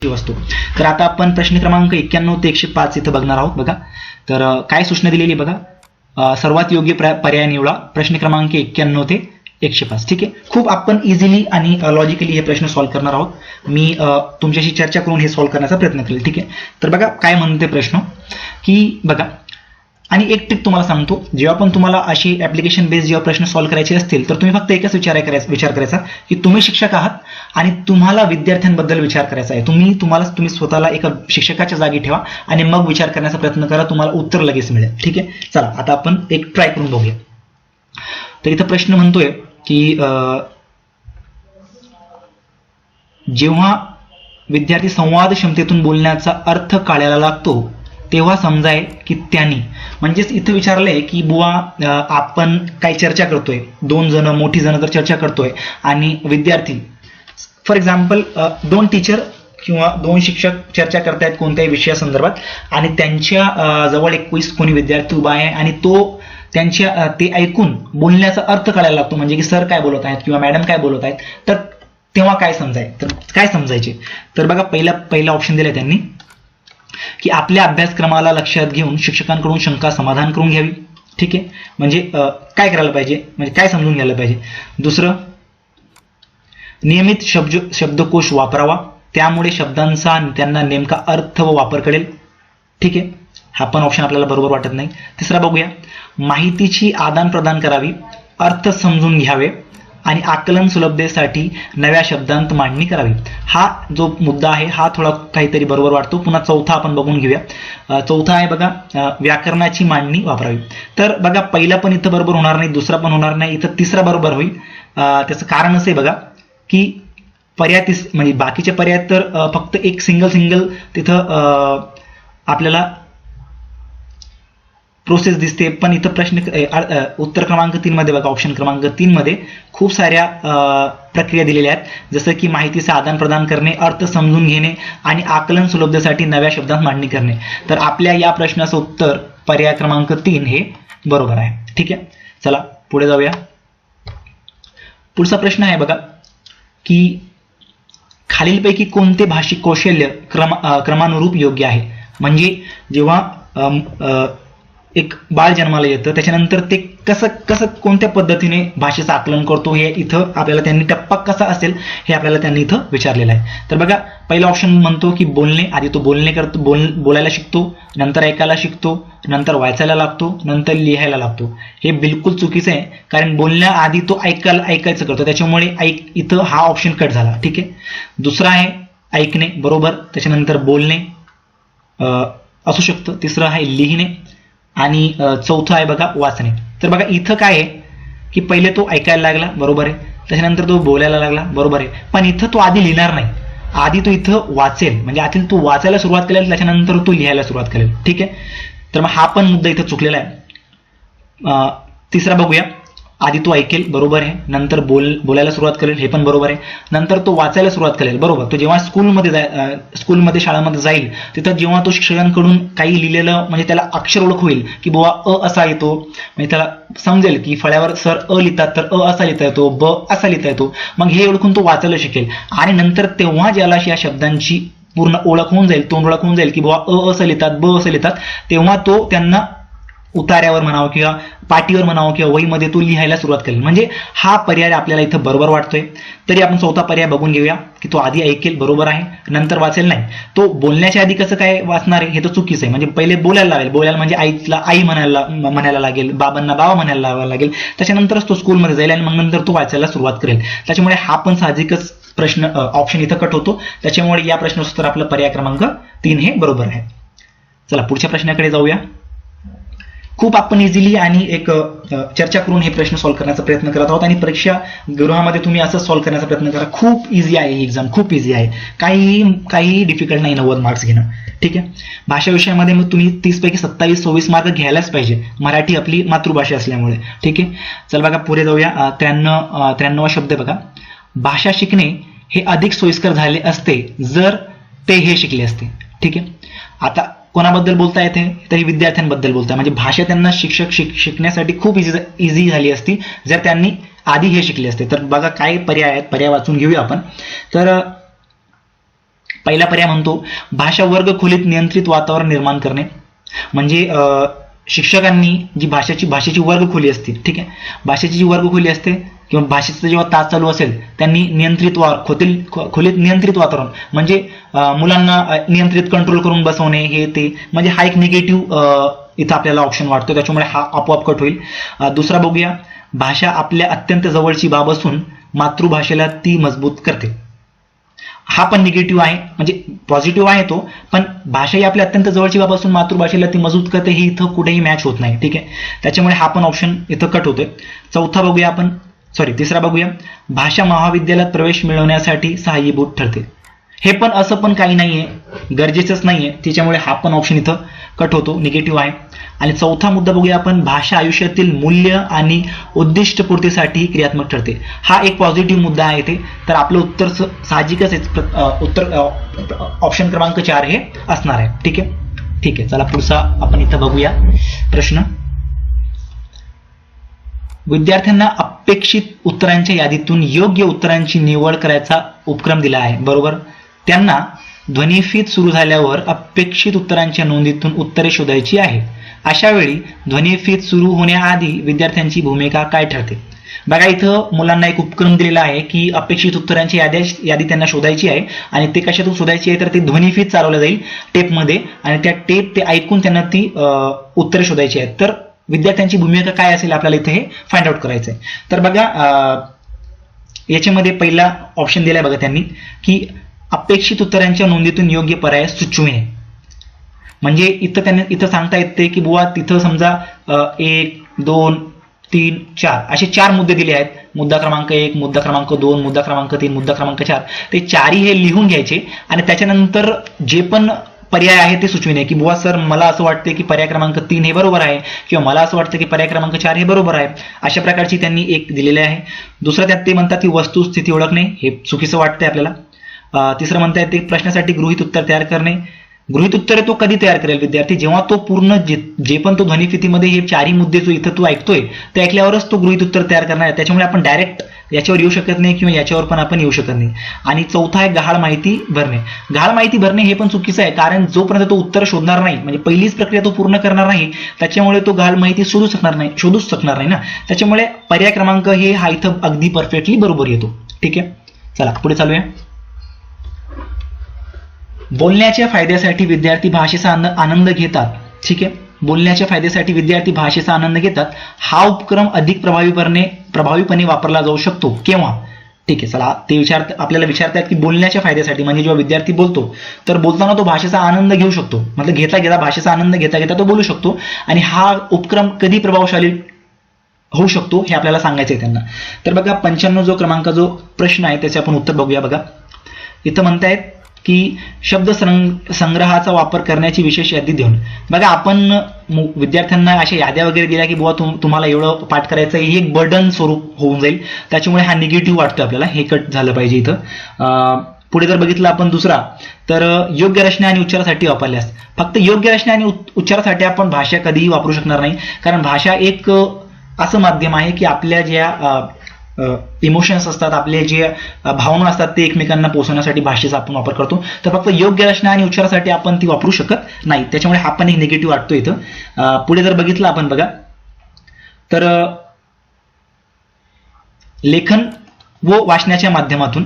वस्तू. तर आता आपण प्रश्न क्रमांक 91 ते 105 इथं बघणार आहोत. बघा तर काय सूचना दिलेली बघा, सर्वात योग्य पर्याय निवडा. प्रश्न क्रमांक 91 ते 105. ठीक आहे, खूप आपण इझिली आणि लॉजिकली हे प्रश्न सॉल्व्ह करणार आहोत. मी तुमच्याशी चर्चा करून हे सॉल्व्ह करण्याचा प्रयत्न करेल. ठीक आहे, तर बघा काय म्हणते प्रश्न की बघा, आणि एक ट्रिक तुम्हाला सांगतो, जेव्हा पण तुम्हाला अशी ऍप्लिकेशन बेस्ड जेव्हा प्रश्न सॉल्व्ह करायचे असतील तर तुम्ही फक्त एकच विचार करायचा की तुम्ही शिक्षक आहात आणि तुम्हाला विद्यार्थ्यांबद्दल विचार करायचा आहे. तुम्ही स्वतःला एका शिक्षकाच्या जागी ठेवा आणि मग विचार करण्याचा प्रयत्न करा, तुम्हाला उत्तर लगेच मिळेल. ठीक आहे, चला आता आपण एक ट्राय करून बघूया. तर इथं प्रश्न म्हणतोय की जेव्हा विद्यार्थी संवाद क्षमतेतून बोलण्याचा अर्थ कळायला लागतो तेव्हा समजाय की त्यांनी, म्हणजेच इथं विचारलंय की बुवा आपण काही चर्चा करतोय, दोन जण मोठी जण जर चर्चा करतोय आणि विद्यार्थी, फॉर एक्झाम्पल दोन टीचर किंवा दोन शिक्षक चर्चा करतायत कोणत्याही विषयासंदर्भात आणि त्यांच्या जवळ 21 कोणी विद्यार्थी उभा आहे आणि ते ऐकून बोलण्याचा अर्थ कळायला लागतो, म्हणजे की सर काय बोलत आहेत किंवा मॅडम काय बोलत आहेत, तर तेव्हा काय समजायचे. तर बघा पहिला ऑप्शन दिलाय त्यांनी की आपल्या अभ्यासक्रमाला लक्षात घेऊन शिक्षकांकडून शंका समाधान करून घ्यावी. ठीक आहे, म्हणजे काय करायला पाहिजे, म्हणजे काय समजून घ्यायला पाहिजे. दुसरं, नियमित शब्दकोश वापरावा, त्यामुळे शब्दांचा त्यांना नेमका अर्थ व वापर कळेल. ठीक आहे, हा पण ऑप्शन आपल्याला बरोबर वाटत नाही. तिसरा बघूया, माहितीची आदान प्रदान करावी, अर्थ समजून घ्यावे आणि आकलन सुलभतेसाठी नव्या शब्दांत मांडणी करावी. हा जो मुद्दा आहे हा थोडा काहीतरी बरोबर वाटतो. पुन्हा चौथा आपण बघून घेऊया. चौथा आहे बघा, व्याकरणाची मांडणी वापरावी. तर बघा पहिला पण इथं बरोबर होणार नाही, दुसरा पण होणार नाही, इथं तिसरा बरोबर होईल. त्याचं कारण असं आहे बघा की पर्याय म्हणजे बाकीचे पर्याय तर फक्त एक सिंगल तिथं आपल्याला प्रोसेस दिसते, पण इथं उत्तर क्रमांक 3 मध्ये बघा, ऑप्शन क्रमांक 3 मध्ये खूप साऱ्या प्रक्रिया दिलेल्या आहेत, जसं की माहितीचे आदान प्रदान करणे, अर्थ समजून घेणे आणि आकलन सुलभतेसाठी नव्या शब्दांत मांडणी करणे. तर आपल्या या प्रश्नाचं उत्तर पर्याय क्रमांक 3 हे बरोबर आहे. ठीक आहे, चला पुढे जाऊया. पुढचा प्रश्न आहे बघा की खालीलपैकी कोणते भाषिक कौशल्य क्रमानुरूप योग्य आहे. म्हणजे जेव्हा एक बाळ जन्माला येतं त्याच्यानंतर ते कसं कोणत्या पद्धतीने भाषेचं आकलन करतो हे इथं आपल्याला त्यांनी टप्पा कसा असेल हे आपल्याला त्यांनी इथं विचारलेलं आहे. तर बघा पहिला ऑप्शन म्हणतो की बोलणे, आधी तो बोलायला शिकतो, नंतर ऐकायला शिकतो, नंतर वाचायला लागतो, नंतर लिहायला लागतो. हे बिलकुल चुकीचं आहे, कारण बोलण्याआधी तो ऐकायचं करतो, त्याच्यामुळे इथं हा ऑप्शन कट झाला. ठीक आहे, दुसरा आहे ऐकणे, बरोबर, त्याच्यानंतर बोलणे असू शकतं, तिसरं आहे लिहिणे आणि चौथं आहे बघा वाचणे. तर बघा इथं काय आहे की पहिले तो ऐकायला लागला, बरोबर आहे, त्याच्यानंतर तो बोलायला लागला, बरोबर आहे, पण इथं तो आधी लिहिणार नाही, आधी तो इथं वाचेल, म्हणजे आधी तो वाचायला सुरुवात करेल, त्याच्यानंतर तो लिहायला सुरुवात करेल. ठीक आहे, तर मग हा पण मुद्दा इथं चुकलेला आहे. तिसरा बघूया, आधी तो ऐकेल, बरोबर आहे, नंतर बोलायला सुरुवात करेल, हे पण बरोबर आहे, नंतर तो वाचायला सुरुवात करेल, बरोबर. तो जेव्हा स्कूलमध्ये शाळांमध्ये जाईल तिथं जेव्हा तो शिक्षकांकडून काही लिहिलेलं, म्हणजे त्याला अक्षर ओळख होईल की बुवा असा येतो, म्हणजे त्याला समजेल की फळ्यावर सर लिहितात तर असा लिहिता येतो, ब असा लिहिता येतो, मग हे ओळखून तो वाचायला शिकेल. आणि नंतर तेव्हा ज्याला या शब्दांची पूर्ण ओळख होऊन जाईल, तोंड ओळख होऊन जाईल की बुवा असं लिहितात, ब असं लिहितात, तेव्हा तो त्यांना उतार्यावर म्हणावं किंवा पाटीवर म्हणावं किंवा वहीमध्ये तो लिहायला सुरुवात करेल. म्हणजे हा पर्याय आपल्याला इथं बरोबर वाटतोय. तरी आपण चौथा पर्याय बघून घेऊया की तो आधी ऐकेल, बरोबर आहे, नंतर वाचेल नाही. तो बोलण्याच्या आधी कसं काय वाचणार आहे हे तर चुकीचं आहे. म्हणजे पहिले बोलायला लागेल, बोलायला म्हणजे आईला आई म्हणायला लागेल, बाबांना बाबा म्हणायला लागेल, त्याच्यानंतरच तो स्कूलमध्ये जाईल आणि मग नंतर तो वाचायला सुरुवात करेल. त्याच्यामुळे हा पण साहजिकच प्रश्न ऑप्शन इथं कट होतो. त्याच्यामुळे या प्रश्नाचं उत्तर आपलं पर्याय क्रमांक 3 हे बरोबर आहे. चला पुढच्या प्रश्नाकडे जाऊया. खूप आपण इझिली आणि एक चर्चा करून हे प्रश्न सॉल्व्ह करण्याचा प्रयत्न करत आहोत आणि परीक्षा गृहामध्ये तुम्ही असं सॉल्व्ह करण्याचा प्रयत्न करा. खूप इझी आहे ही एक्झाम, खूप इझी आहे, काही डिफिकल्ट नाही 90 मार्क्स घेणं. ठीक आहे, भाषा विषयामध्ये मग तुम्ही 30 पैकी 27-26 मार्क घ्यायलाच पाहिजे, मराठी आपली मातृभाषा असल्यामुळे. ठीक आहे, चल बघा पुढे जाऊया. 93वा शब्द बघा, भाषा शिकणे हे अधिक सोयीस्कर झाले असते जर ते हे शिकले असते. ठीक आहे, आता कोणाबद्दल बोलता येते तर ही विद्यार्थ्यांबद्दल बोलता, म्हणजे भाषा त्यांना शिकण्यासाठी खूप इझी झाली असती जर त्यांनी आधी हे शिकले असते. तर बघा काय पर्याय आहेत, पर्याय वाचून घेऊया आपण. तर पहिला पर्याय म्हणतो भाषा वर्ग खोलीत नियंत्रित वातावरण निर्माण करणे. म्हणजे शिक्षकांनी जी भाषेची वर्गखोली असते, ठीक आहे, भाषेची जी वर्गखोली असते किंवा भाषेचा जेव्हा तास चालू असेल त्यांनी नियंत्रित खोलीत नियंत्रित वातावरण म्हणजे मुलांना नियंत्रित कंट्रोल करून बसवणे, हे ते, म्हणजे हा एक निगेटिव्ह इथं आपल्याला ऑप्शन वाटतो, त्याच्यामुळे हा आपोआप कट होईल. दुसरा बघूया, भाषा आपल्या अत्यंत जवळची बाब असून मातृभाषेला ती मजबूत करते. हा पण निगेटिव्ह आहे, म्हणजे पॉझिटिव्ह आहे तो, पण भाषा ही आपल्या अत्यंत जवळची बाब असून मातृभाषेला ती मजबूत करते ही इथं कुठेही मॅच होत नाही, ठीक आहे, त्याच्यामुळे हा पण ऑप्शन इथं कट होतोय. तिसरा बघूया, भाषा महाविद्यालयात प्रवेश मिळवण्यासाठी सहाय्यभूत ठरते. हे पण असं पण काही नाहीये, गरजेचंच नाहीये, त्याच्यामुळे हा पण ऑप्शन इथं कट होतो, निगेटिव्ह आहे. आणि चौथा मुद्दा बघूया आपण, भाषा आयुष्यातील मूल्य आणि उद्दिष्ट पूर्तीसाठी क्रियात्मक ठरते. हा एक पॉझिटिव्ह मुद्दा आहे इथे, तर आपलं उत्तर साहजिकच उत्तर ऑप्शन क्रमांक 4 हे असणार आहे. ठीक आहे, चला पुढचा आपण इथं बघूया प्रश्न. विद्यार्थ्यांना अपेक्षित उत्तरांच्या यादीतून योग्य उत्तरांची निवड करायचा उपक्रम दिला आहे, बरोबर. त्यांना ध्वनिफीत सुरू झाल्यावर अपेक्षित उत्तरांच्या नोंदीतून उत्तरे शोधायची आहे. अशा वेळी ध्वनिफीत सुरू होण्याआधी विद्यार्थ्यांची भूमिका काय ठरते? बघा, इथं मुलांना एक उपक्रम दिलेला आहे की अपेक्षित उत्तरांची यादी त्यांना शोधायची आहे, आणि ते कशातून शोधायची आहे तर ते ध्वनिफीत चालवलं जाईल टेपमध्ये, आणि त्या टेप ते ऐकून त्यांना ती उत्तरे शोधायची आहेत. तर विद्यार्थ्यांची भूमिका काय असेल आपल्याला इथे हे फाइंड आउट करायचं आहे. तर बघा, याच्यामध्ये पहिला ऑप्शन दिलाय बघा त्यांनी की अपेक्षित उत्तरांच्या नोंदीतून योग्य पर्याय सुचविणे. म्हणजे इथं सांगता येते की बुवा तिथं समजा 1, 2, 3, 4 असे 4 मुद्दे दिले आहेत. मुद्दा क्रमांक 1, मुद्दा क्रमांक 2, मुद्दा क्रमांक 3, मुद्दा क्रमांक 4, ते 4ही हे लिहून घ्यायचे आणि त्याच्यानंतर जे पण पर्याय आहे ते सुचविणे की बुवा सर मला असं वाटते की पर्याय क्रमांक 3 हे बरोबर आहे, किंवा मला असं वाटतं की पर्याय क्रमांक 4 हे बरोबर आहे. अशा प्रकारची त्यांनी एक दिलेले आहे. दुसरं त्यात ते म्हणतात की वस्तुस्थिती ओळखणे, हे चुकीचं वाटतंय आपल्याला. तिसरं म्हणता येते गृहीत गृहीत उत्तर तयार करणे. गृहीत उत्तर तो कधी तयार करेल विद्यार्थी? जेव्हा तो पूर्ण जे पण तो ध्वनिफितीमध्ये हे 4ही मुद्दे जो इथं तो ऐकतोय ते ऐकल्यावरच तो गृहीत उत्तर तयार करणार आहे. त्याच्यामुळे आपण डायरेक्ट याच्यावर येऊ शकत नाही किंवा याच्यावर पण आपण येऊ शकत नाही. आणि चौथा आहे गहाळ माहिती भरणे. गहाळ माहिती भरणे हे पण चुकीचं आहे, कारण जोपर्यंत तो उत्तर शोधणार नाही, म्हणजे पहिलीच प्रक्रिया तो पूर्ण करणार नाही, त्याच्यामुळे तो गहाळ माहिती शोधूच शकणार नाही ना. त्याच्यामुळे पर्याय क्रमांक हे हा इथं अगदी परफेक्टली बरोबर येतो. ठीक आहे, चला पुढे चालूया. बोलण्याच्या फायद्यासाठी विद्यार्थी भाषेचा आनंद घेतात. ठीक आहे, बोलण्याच्या फायद्यासाठी विद्यार्थी भाषेचा आनंद घेतात. हा उपक्रम अधिक प्रभावीपणे वापरला जाऊ शकतो केव्हा? ठीक आहे, चला ते आपल्याला विचारतात की बोलण्याच्या फायद्यासाठी म्हणजे जेव्हा विद्यार्थी बोलतो तर बोलताना तो भाषेचा आनंद घेऊ शकतो, मतलब भाषेचा आनंद घेता तो बोलू शकतो. आणि हा उपक्रम कधी प्रभावशाली होऊ शकतो हे आपल्याला सांगायचं आहे त्यांना. तर बघा 95 जो क्रमांक जो प्रश्न आहे त्याचे आपण उत्तर बघूया. बघा इथं म्हणतायत की शब्द संग्रहाचा वापर करण्याची विशेष यादी देऊन. बघा आपण विद्यार्थ्यांना अशा याद्या वगैरे दिल्या की बुवा तुम्हाला एवढं पाठ करायचं आहे, हे एक बर्डन स्वरूप होऊन जाईल, त्याच्यामुळे हा निगेटिव्ह वाटतो आपल्याला, हे कट झालं पाहिजे इथं. पुढे जर बघितलं आपण दुसरा, तर योग्य रचना आणि उच्चारासाठी वापरल्यास. फक्त योग्य रचना आणि उच्चारासाठी आपण भाषा कधीही वापरू शकणार नाही, कारण भाषा एक असं माध्यम आहे की आपल्या ज्या इमोशन्स असतात, आपले जे भावना असतात ते एकमेकांना पोहोचवण्यासाठी भाषेचा आपण वापर करतो. तर फक्त योग्य रचना आणि उच्चारासाठी आपण ती वापरू शकत नाही, त्याच्यामुळे हा पण एक निगेटिव्ह वाटतो इथं. पुढे जर बघितलं आपण बघा, तर लेखन व वाचनाच्या माध्यमातून,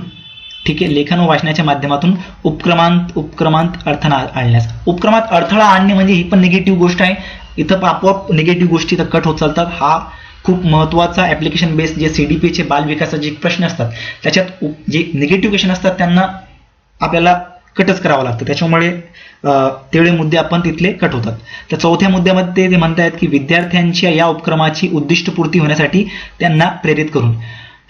ठीक आहे, लेखन व वाचनाच्या माध्यमातून उपक्रमांत अडथळा आणण्यास. उपक्रमात अडथळा आणणे म्हणजे ही पण निगेटिव्ह गोष्ट आहे. इथं आपोआप निगेटिव्ह गोष्टी तर कट होत चालतात. हा खूप महत्त्वाचा ऍप्लिकेशन बेस्ड जे CDP चे बाल विकासाचे प्रश्न असतात त्याच्यात जे निगेटिव्ह क्वेश्चन असतात त्यांना आपल्याला कटच करावं लागतं, त्याच्यामुळे तेवढे मुद्दे आपण तिथले कट होतात. तर चौथ्या मुद्द्यामध्ये ते म्हणतायत की विद्यार्थ्यांच्या या उपक्रमाची उद्दिष्टपूर्ती होण्यासाठी त्यांना प्रेरित करून.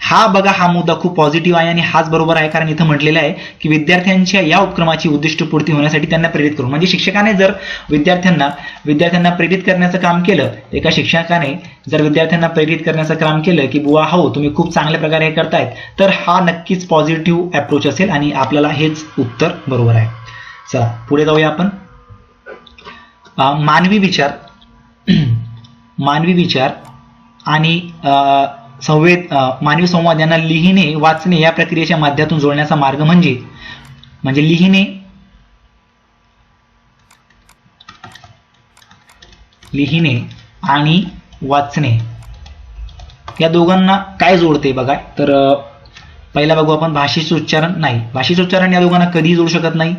हा बघा, हा मुद्दा खूप पॉझिटिव्ह आहे आणि हाच बरोबर आहे, कारण इथं म्हटलेलं आहे की विद्यार्थ्यांच्या या उपक्रमाची उद्दिष्टपूर्ती होण्यासाठी त्यांना प्रेरित करून. म्हणजे शिक्षकाने जर विद्यार्थ्यांना प्रेरित करण्याचं काम केलं, एका शिक्षकाने जर विद्यार्थ्यांना प्रेरित करण्याचं काम केलं की बुवा हो तुम्ही खूप चांगल्या प्रकारे हे करतायत, तर हा नक्कीच पॉझिटिव्ह अप्रोच असेल आणि आपल्याला हेच उत्तर बरोबर आहे. चला पुढे जाऊया आपण. मानवी विचार आणि मानवी संवाद यांना लिहिणे वाचणे या प्रक्रियेच्या माध्यमातून जोडण्याचा मार्ग म्हणजे लिहिणे लिहिणे आणि वाचणे या दोघांना काय जोडते बघा. तर पहिला बघू आपण भाषेचे उच्चारण. नाही, भाषेचे उच्चारण या दोघांना कधीही जोडू शकत नाही.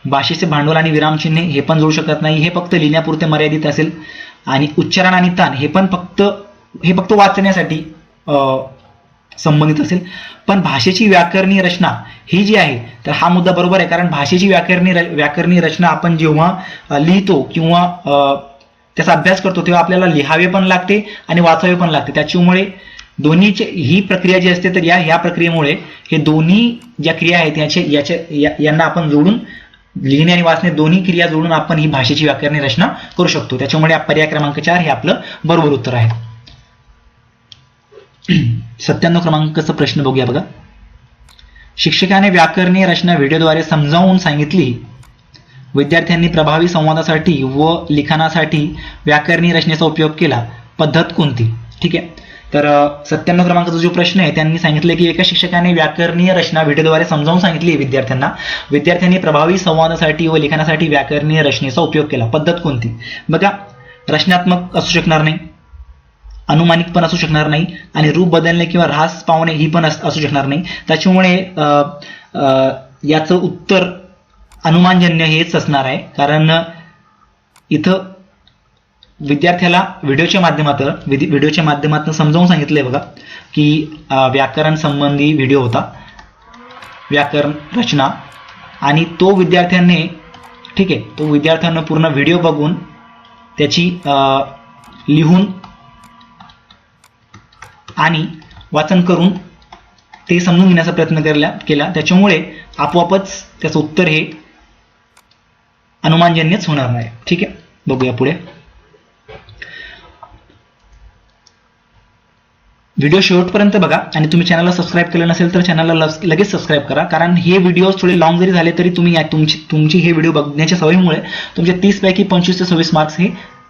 भाषेचे भांडवल आणि विरामचिन्हे हे पण जोडू शकत नाही, हे फक्त लिहिण्यापुरते मर्यादित असेल. आणि उच्चारण आणि ताण हे फक्त वाचण्यासाठी संबंधित असेल. पण भाषेची व्याकरणीय रचना ही जी आहे तर हा मुद्दा बरोबर आहे, कारण भाषेची व्याकरणीय रचना आपण जेव्हा लिहितो किंवा त्याचा अभ्यास करतो तेव्हा आपल्याला लिहावे पण लागते आणि वाचावे पण लागते. त्याच्यामुळे दोन्हीची ही प्रक्रिया जी असते तर ह्या प्रक्रियेमुळे हे दोन्ही ज्या क्रिया आहेत यांना आपण जोडून लिहिणे आणि वाचणे दोन्ही क्रिया जोडून आपण ही भाषेची व्याकरणीय रचना करू शकतो. त्याच्यामुळे पर्याय क्रमांक 4 हे आपलं बरोबर उत्तर आहे. 97 क्रमांकाचा प्रश्न बघूया बघा. शिक्षकाने व्याकरणीय रचना व्हिडिओद्वारे समजावून सांगितली. विद्यार्थ्यांनी प्रभावी संवादासाठी व लिखाणासाठी व्याकरणीय रचनेचा उपयोग केला. पद्धत कोणती? ठीक आहे. तर 97 क्रमांकाचा जो प्रश्न आहे त्यांनी सांगितलं की एका शिक्षकाने व्याकरणीय रचना व्हिडिओद्वारे समजावून सांगितली विद्यार्थ्यांनी प्रभावी संवादासाठी व लिखाणासाठी व्याकरणीय रचनेचा उपयोग केला. पद्धत कोणती? बघा, रचनात्मक असू शकणार नाही, अनुमानिक पण असू शकणार नाही आणि रूप बदलणे किंवा ऱ्हास पावणे ही पण असू शकणार नाही. त्याच्यामुळे याचं उत्तर अनुमानजन्य हेच असणार आहे, कारण इथं विद्यार्थ्याला व्हिडिओच्या माध्यमातून समजावून सांगितलंय बघा की व्याकरण संबंधी व्हिडिओ होता, व्याकरण रचना, आणि तो विद्यार्थ्याने पूर्ण व्हिडिओ बघून त्याची लिहून आणि वाचन करून ते समजून घेण्याचा प्रयत्न केला. त्याच्यामुळे आपोआपच त्याचं उत्तर हे अनुमानजन्यच होणार आहे. ठीक आहे, बघूया पुढे. व्हिडिओ शेवटपर्यंत बघा आणि तुम्ही चॅनलला सबस्क्राईब केलं नसेल तर चॅनलला लगेच सबस्क्राईब करा, कारण हे व्हिडिओ थोडे लॉंग जरी झाले तरी तुम्ही तुमची हे व्हिडिओ बघण्याच्या सवयीमुळे तुमचे 30 पैकी 25 ते 26 मार्क्स हे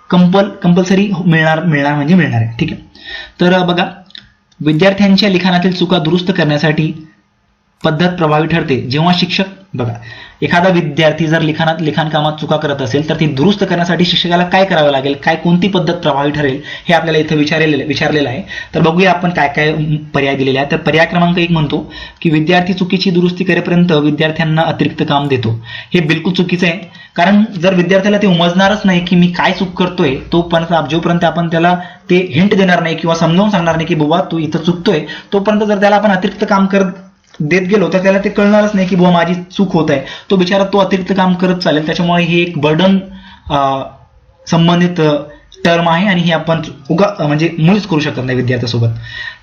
कंपल्सरी मिळणार आहे. ठीक आहे. तर बघा, विद्यार्थ्यांच्या लिखाणातील चुका दुरुस्त करण्यासाठी पद्धत प्रभावी ठरते. जेव्हा शिक्षक, बघा, एखादा विद्यार्थी जर लिखाण कामात चुका करत असेल तर ती दुरुस्त करण्यासाठी शिक्षकाला काय करावं लागेल, कोणती पद्धत प्रभावी ठरेल हे आपल्याला इथं विचारलेलं आहे. तर बघूया आपण काय काय पर्याय दिलेले आहेत. तर पर्याय क्रमांक 1 म्हणतो की विद्यार्थी चुकीची दुरुस्ती करेपर्यंत विद्यार्थ्यांना अतिरिक्त काम देतो. हे बिलकुल चुकीचं आहे, कारण जर विद्यार्थ्याला ते उमजणारच नाही की मी काय चूक करतोय जोपर्यंत आपण त्याला ते हिंट देणार नाही किंवा समजावून सांगणार नाही की बाबा तू इथं चुकतोय, तोपर्यंत जर त्याला आपण अतिरिक्त काम देत गेलो तर त्याला ते कळणारच नाही की बुवा माझी चूक होत आहे. तो बिचारा अतिरिक्त काम करत चालेल. त्याच्यामुळे ही एक बर्डन संबंधित टर्म आहे आणि ही आपण मुळीच करू शकत नाही विद्यार्थ्यासोबत.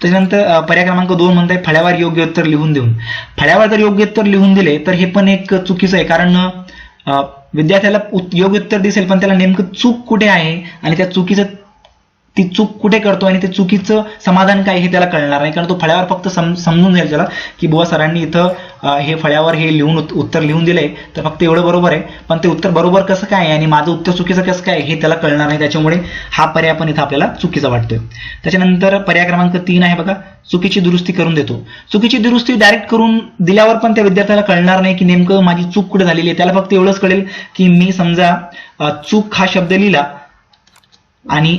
त्याच्यानंतर पर्याय क्रमांक 2 म्हणताय फळ्यावर योग्य उत्तर लिहून देऊन. फळ्यावर जर योग्य उत्तर लिहून दिले तर हे पण एक चुकीचं आहे, कारण विद्यार्थ्याला योग्य उत्तर दिसेल पण त्याला नेमकं चूक कुठे आहे आणि ती चूक कुठे करतो आणि ते चुकीचं समाधान काय हे त्याला कळणार नाही, कारण तो फळ्यावर फक्त समजून जाईल त्याला की बुवा सरांनी इथं हे फळ्यावर हे उत्तर लिहून दिलंय तर फक्त एवढं बरोबर आहे, पण ते उत्तर बरोबर कसं काय आणि माझं उत्तर चुकीचं कसं काय हे त्याला कळणार नाही. त्याच्यामुळे हा पर्याय पण इथं आपल्याला चुकीचा वाटतोय. त्याच्यानंतर पर्याय क्रमांक 3 आहे बघा, चुकीची दुरुस्ती करून देतो. चुकीची दुरुस्ती डायरेक्ट करून दिल्यावर पण त्या विद्यार्थ्याला कळणार नाही की नेमकं माझी चूक कुठे झालेली आहे. त्याला फक्त एवढंच कळेल की मी समजा चूक हा शब्द लिहिला आणि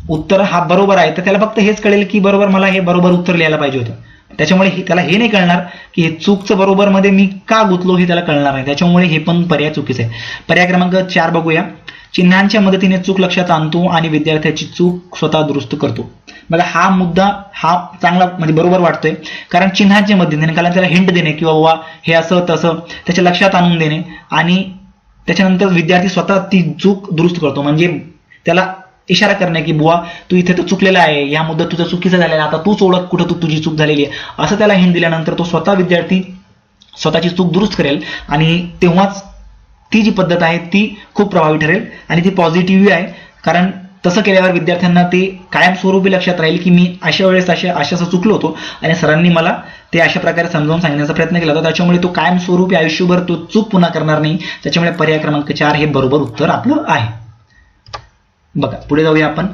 उत्तर हा बरोबर आहे, तर त्याला फक्त हेच कळेल की बरोबर मला हे बरोबर उत्तर लिहायला पाहिजे होतं. त्याच्यामुळे त्याला हे नाही कळणार की हे चूकचं बरोबर मध्ये मी का गुंतलो हे त्याला कळणार नाही. त्याच्यामुळे हे पण पर्याय चुकीचं आहे. पर्याय क्रमांक 4 बघूया. चिन्हांच्या मदतीने चूक लक्षात आणतो आणि विद्यार्थ्याची चूक स्वतः दुरुस्त करतो. बघा, हा मुद्दा हा चांगला बरोबर वाटतोय, कारण चिन्हांच्या मदतीने त्याला हिंट देणे किंवा बाबा हे असं तसं त्याच्या लक्षात आणून देणे आणि त्याच्यानंतर विद्यार्थी स्वतः ती चूक दुरुस्त करतो, म्हणजे त्याला इशारा करणे की बुवा तू इथे तर चुकलेला आहे, या मुद्दा तुझा चुकीचा झालेला आहे, आता तूच ओळख कुठं तुझी चूक झालेली आहे, असं त्याला हिंट दिल्यानंतर तो विद्यार्थी स्वतःची चूक दुरुस्त करेल आणि तेव्हाच ती जी पद्धत आहे ती खूप प्रभावी ठरेल आणि ती पॉझिटिव्ह आहे. कारण तसं केल्यावर विद्यार्थ्यांना ते कायमस्वरूपी लक्षात राहील की मी अशा वेळेस असं चुकलो होतो आणि सरांनी मला ते अशा प्रकारे समजावून सांगण्याचा प्रयत्न केला होता. त्याच्यामुळे तो कायमस्वरूपी आयुष्यभर तो चूक पुन्हा करणार नाही. त्याच्यामुळे पर्याय क्रमांक 4 हे बरोबर उत्तर आपलं आहे. बघा, पुढे जाऊया आपण.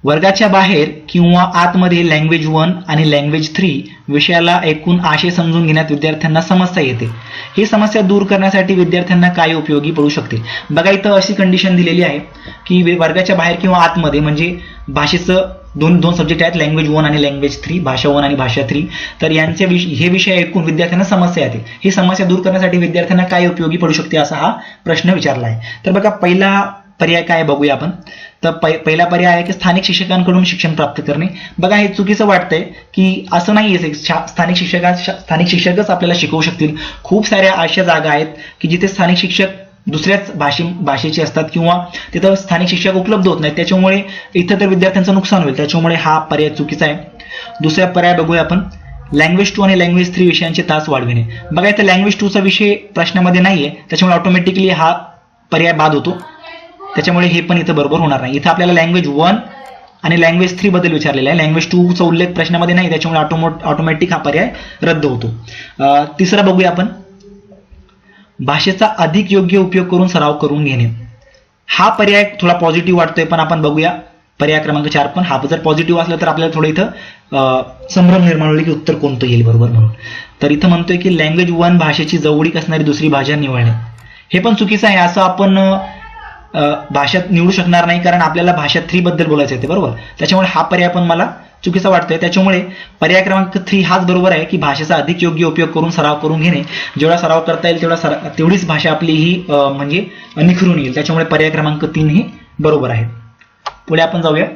वर्गाच्या बाहेर किंवा आतमध्ये लँग्वेज 1 आणि लँग्वेज 3 विषयाला ऐकून आशय समजून घेण्यात विद्यार्थ्यांना समस्या येते. ही समस्या दूर करण्यासाठी विद्यार्थ्यांना काय उपयोगी पडू शकते? बघा इथं अशी कंडिशन दिलेली आहे की वर्गाच्या बाहेर किंवा आतमध्ये म्हणजे भाषेचं दोन सब्जेक्ट आहेत, लँग्वेज 1 आणि लँग्वेज 3, भाषा 1 आणि भाषा 3. तर यांचे हे विषय ऐकून विद्यार्थ्यांना समस्या येते. ही समस्या दूर करण्यासाठी विद्यार्थ्यांना काय उपयोगी पडू शकते असा हा प्रश्न विचारला आहे. तर बघा पहिला पर्याय काय बघूया आपण. तर पहिला पर्याय आहे की स्थानिक शिक्षकांकडून शिक्षण प्राप्त करणे. बघा हे चुकीचं वाटतंय की असं नाहीये स्थानिक शिक्षकच आपल्याला शिकवू शकतील. खूप साऱ्या अशा जागा आहेत की जिथे स्थानिक शिक्षक दुसऱ्याच भाषेचे असतात किंवा तिथं स्थानिक शिक्षक उपलब्ध होत नाहीत. त्याच्यामुळे इथं तर विद्यार्थ्यांचं नुकसान होईल. त्याच्यामुळे हा पर्याय चुकीचा आहे. दुसरा पर्याय बघूया आपण, लँग्वेज 2 आणि लँग्वेज 3 विषयांचे तास वाढविणे. बघा इथं लँग्वेज 2 चा विषय प्रश्नामध्ये नाहीये, त्याच्यामुळे ऑटोमॅटिकली हा पर्याय बाद होतो. त्याच्यामुळे हे पण इथं बरोबर होणार नाही. इथं आपल्याला लँग्वेज 1 आणि लँग्वेज 3 बद्दल विचारलेला आहे. लँग्वेज 2 चा उल्लेख प्रश्नामध्ये नाही, त्याच्यामुळे ऑटोमॅटिक हा पर्याय रद्द होतो. तिसरा बघूया आपण, भाषेचा अधिक योग्य उपयोग करून सराव करून घेणे. हा पर्याय थोडा पॉझिटिव्ह वाटतोय, पण आपण बघूया पर्याय क्रमांक 4 पण. हा जर पॉझिटिव्ह असला तर आपल्याला थोडं इथं संभ्रम निर्माण होईल की उत्तर कोणतं येईल बरोबर म्हणून. तर इथं म्हणतोय की लँग्वेज 1 भाषेची जवळीक असणारी दुसरी भाषा निवडणे. हे पण चुकीचं आहे. असं आपण भाषा निवडू शकणार नाही, कारण आपल्याला भाषा 3 बद्दल बोलायचं आहे बरोबर. त्याच्यामुळे हा पर्याय पण मला चुकीचा वाटतोय. त्याच्यामुळे पर्याय क्रमांक 3 हाच बरोबर आहे की भाषेचा अधिक योग्य उपयोग करून सराव करून घेणे. जेवढा सराव करता येईल तेवढीच भाषा आपली ही म्हणजे निखरून येईल. त्याच्यामुळे पर्याय क्रमांक 3 ही बरोबर आहे. पुढे आपण जाऊया.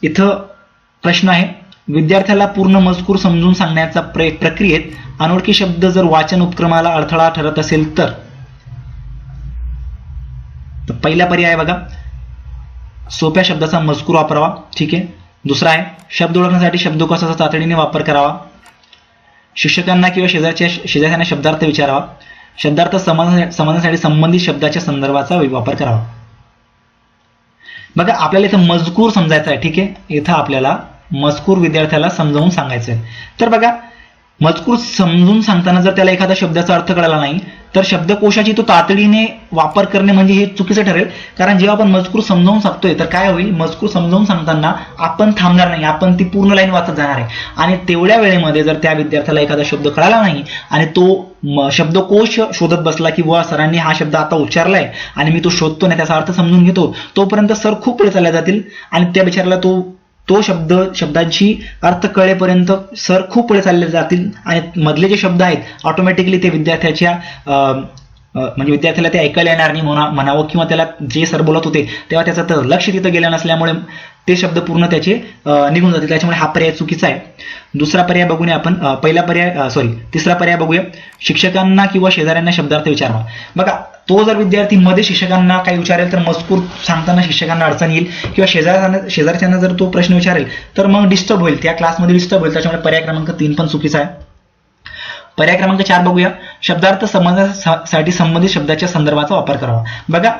इथं प्रश्न आहे, विद्यार्थ्याला पूर्ण मजकूर समजून सांगण्याच्या प्रक्रियेत अनोळखी शब्द जर वाचन उपक्रमाला अडथळा ठरत असेल तर पहिला पर्याय बघा, सोप्या शब्दाचा मजकूर वापरावा. ठीक आहे. दुसरा आहे, शब्द ओळखण्यासाठी शब्दकोशाचा तातडीने वापर करावा. शिक्षकांना किंवा शेजाऱ्यांना शब्दार्थ विचारावा. शब्दार्थ समजण्यासाठी संबंधित शब्दाच्या संदर्भाचा वापर करावा. बघा आपल्याला इथं मजकूर समजायचा आहे. ठीक आहे. इथं आपल्याला मजकूर विद्यार्थ्याला समजावून सांगायचं आहे. तर बघा मजकूर समजून सांगताना जर त्याला एखादा शब्दाचा अर्थ कळला नाही तर शब्दकोशाची तो तातडीने वापर करणे म्हणजे हे चुकीचं ठरेल. कारण जेव्हा आपण मजकूर समजावून सांगतोय तर काय होईल, मजकूर समजावून सांगताना आपण थांबणार नाही, आपण ती पूर्ण लाईन वाचत जाणार आहे. आणि तेवढ्या वेळेमध्ये जर त्या विद्यार्थ्याला एखादा शब्द कळाला नाही आणि तो शब्दकोश शोधत बसला की वा सरांनी हा शब्द आता उच्चारलाय आणि मी तो शोधतो नाही, त्याचा अर्थ समजून घेतो, तोपर्यंत सर खूप पुढे चालले जातील आणि त्या विचाराला तो शब्दांची अर्थ कळेपर्यंत सर खूप पुढे चालले जातील आणि मधले जे शब्द आहेत ऑटोमॅटिकली ते विद्यार्थ्याला ते ऐकायला येणार नाही म्हणावं किंवा त्याला जे सर बोलत होते तेव्हा त्याचं तर लक्ष तिथं गेलं नसल्यामुळे ते शब्द पूर्ण त्याचे निघून जातील. त्याच्यामुळे हा पर्याय चुकीचा आहे. दुसरा पर्याय बघूया आपण. तिसरा पर्याय बघूया, शिक्षकांना किंवा शेजाऱ्यांना शब्दार्थ विचारावा. बघा तो जर विद्यार्थी मध्ये शिक्षकांना काही विचारेल तर मजकूर सांगताना शिक्षकांना अडचण येईल किंवा शेजारच्यांना जर तो प्रश्न विचारेल तर मग डिस्टर्ब होईल, त्या क्लासमध्ये डिस्टर्ब होईल. त्याच्यामुळे पर्याय क्रमांक 3 पण चुकीचा आहे. पर्याय क्रमांक 4 बघूया, शब्दार्थ समजण्यासाठी संबंधित शब्दाच्या संदर्भाचा वापर करावा. बघा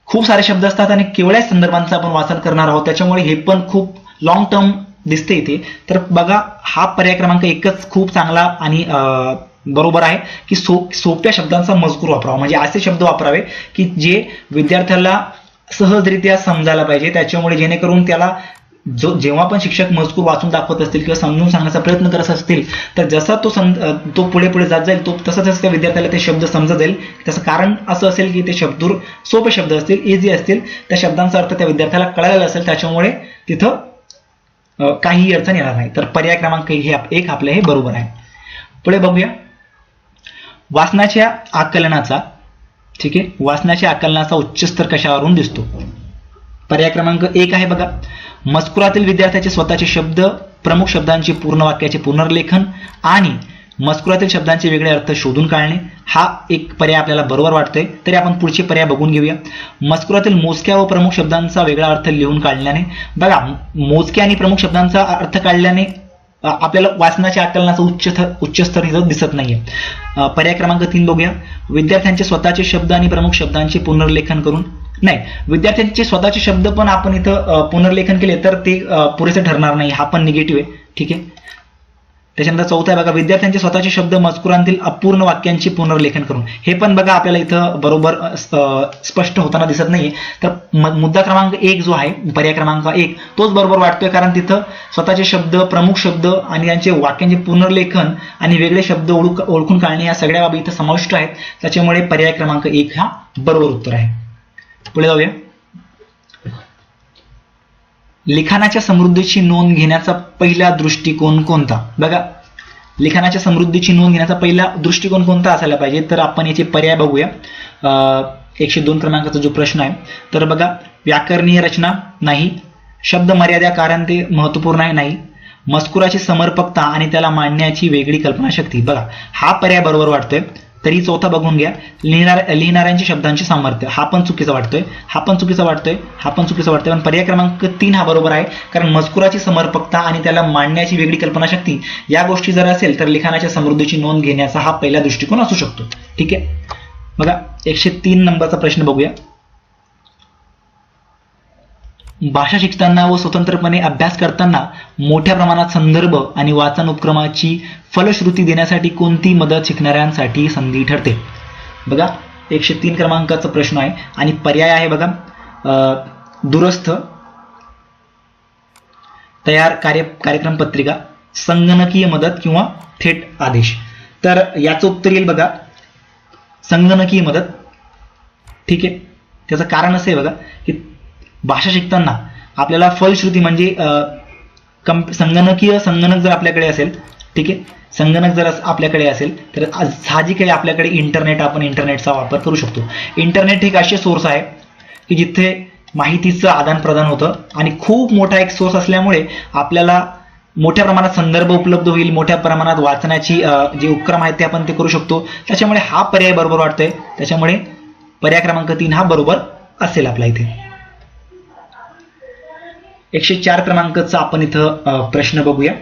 खूप सारे शब्द असतात आणि केवढ्या संदर्भांचं आपण वाचन करणार आहोत, त्याच्यामुळे हे पण खूप लॉंग टर्म दिसते इथे. तर बघा हा पर्याय क्रमांक 1च खूप चांगला आणि बरोबर आहे की सोप्या शब्दांचा मजकूर वापरावा. म्हणजे असे शब्द वापरावे की जे विद्यार्थ्याला सहजरित्या समजायला पाहिजे. त्याच्यामुळे जेणेकरून त्याला जेव्हा पण शिक्षक मजकूर वाचून दाखवत असतील किंवा समजून सांगण्याचा प्रयत्न करत असतील तर जसा तो पुढे जात जाईल तसं त्या विद्यार्थ्याला ते शब्द समजत जाईल. त्याचं कारण असं असेल की ते शब्द सोपे शब्द असतील, इझी असतील, त्या शब्दांचा अर्थ त्या विद्यार्थ्याला कळालेला असेल, त्याच्यामुळे तिथं काही अडचण येणार नाही. तर पर्याय क्रमांक 1 आपले हे बरोबर आहे. पुढे बघूया, वाचनाच्या आकलनाचा वाचनाच्या आकलनाचा उच्च स्तर कशावरून दिसतो. पर्याय क्रमांक 1 आहे बघा, मजकुरातील विद्यार्थ्याचे स्वतःचे शब्द, प्रमुख शब्दांचे पूर्ण वाक्याचे पुनर्लेखन आणि मजकुरातील शब्दांचे वेगळे अर्थ शोधून काढणे. हा एक पर्याय आपल्याला बरोबर वाटतोय. तरी आपण पुढचे पर्याय बघून घेऊया. मजकुरातील मोजक्या व प्रमुख शब्दांचा वेगळा अर्थ लिहून काढल्याने. बघा मोजक्या आणि प्रमुख शब्दांचा अर्थ काढल्याने आपल्याला वाचनाच्या आकलनाचा उच्च स्तर इथं दिसत नाहीये. पर्याय क्रमांक 3 बघूया, विद्यार्थ्यांचे स्वतःचे शब्द आणि प्रमुख शब्दांचे पुनर्लेखन करून. नाही, विद्यार्थ्यांचे स्वतःचे शब्द पण आपण इथं पुनर्लेखन केले तर ते पुरेसे ठरणार नाही. हा पण निगेटिव्ह आहे. ठीक आहे. त्याच्यानंतर चौथा आहे बघा, विद्यार्थ्यांचे स्वतःचे शब्द मजकुरांतील अपूर्ण वाक्यांची पुनर्लेखन करून. हे पण बघा आपल्याला इथं बरोबर स्पष्ट होताना दिसत नाहीये. तर मुद्दा क्रमांक 1 जो आहे, पर्याय क्रमांक 1 तोच बरोबर वाटतोय, कारण तिथं स्वतःचे शब्द, प्रमुख शब्द आणि त्यांचे वाक्यांचे पुनर्लेखन आणि वेगळे शब्द ओळखून काढणे या सगळ्या बाबी इथं समाविष्ट आहेत. त्याच्यामुळे पर्याय क्रमांक 1 हा बरोबर उत्तर आहे. पुढे जाऊया. लिखाणाच्या समृद्धीची नोंद घेण्याचा पहिला दृष्टिकोन कोणता? बघा, लिखाणाच्या समृद्धीची नोंद घेण्याचा पहिला दृष्टिकोन कोणता असायला पाहिजे, तर आपण याचे पर्याय बघूया. 102 क्रमांकाचा जो प्रश्न आहे, तर बघा, व्याकरणीय रचना नाही, शब्द मर्यादा कारण ते महत्वपूर्ण आहे नाही, मजकुराची समर्पकता आणि त्याला मांडण्याची वेगळी कल्पनाशक्ती. बघा, हा पर्याय बरोबर वाटतोय. तरी चौथा बघून घ्या, लिहिणाऱ्यांच्या शब्दांचे सामर्थ्य. हा पण चुकीचा वाटतोय, हा पण चुकीचा वाटतोय, हा पण चुकीचा वाटतोय. पण पर्याय क्रमांक 3 हा बरोबर आहे, कारण मजकुराची समर्पकता आणि त्याला मांडण्याची वेगळी कल्पनाशक्ती या गोष्टी जर असेल तर लिखाणाच्या समृद्धीची नोंद घेण्याचा हा पहिला दृष्टिकोन असू शकतो. ठीक आहे. बघा, 103 नंबरचा प्रश्न बघूया. भाषा शिकताना व स्वतंत्रपणे अभ्यास करताना मोठ्या प्रमाणात संदर्भ आणि वाचन उपक्रमाची फलश्रुती देण्यासाठी कोणती मदत शिकणाऱ्यांसाठी संधी ठरते? बघा, 103 क्रमांकाचा प्रश्न आहे आणि पर्याय आहे बघा, दूरस्थ, तयार कार्यक्रम पत्रिका, संगणकीय मदत किंवा थेट आदेश. तर याचं उत्तर येईल बघा, संगणकीय मदत. ठीक आहे. त्याचं कारण असं आहे बघा की भाषा शिकताना आपल्याला फलश्रुती म्हणजे संगणक जर आपल्याकडे असेल, ठीक आहे, संगणक जर आपल्याकडे असेल तर साहजिक आहे आपल्याकडे आपण इंटरनेटचा वापर करू शकतो. इंटरनेट एक असे सोर्स आहे की जिथे माहितीचं आदान प्रदान होतं आणि खूप मोठा एक सोर्स असल्यामुळे आपल्याला मोठ्या प्रमाणात संदर्भ उपलब्ध होईल, मोठ्या प्रमाणात वाचनाची जे उपक्रम आहेत ते आपण ते करू शकतो. त्याच्यामुळे हा पर्याय बरोबर वाटतोय. त्याच्यामुळे पर्याय क्रमांक 3 हा बरोबर असेल आपला इथे. 104 क्रमांकाचा आपण इथं प्रश्न बघूया.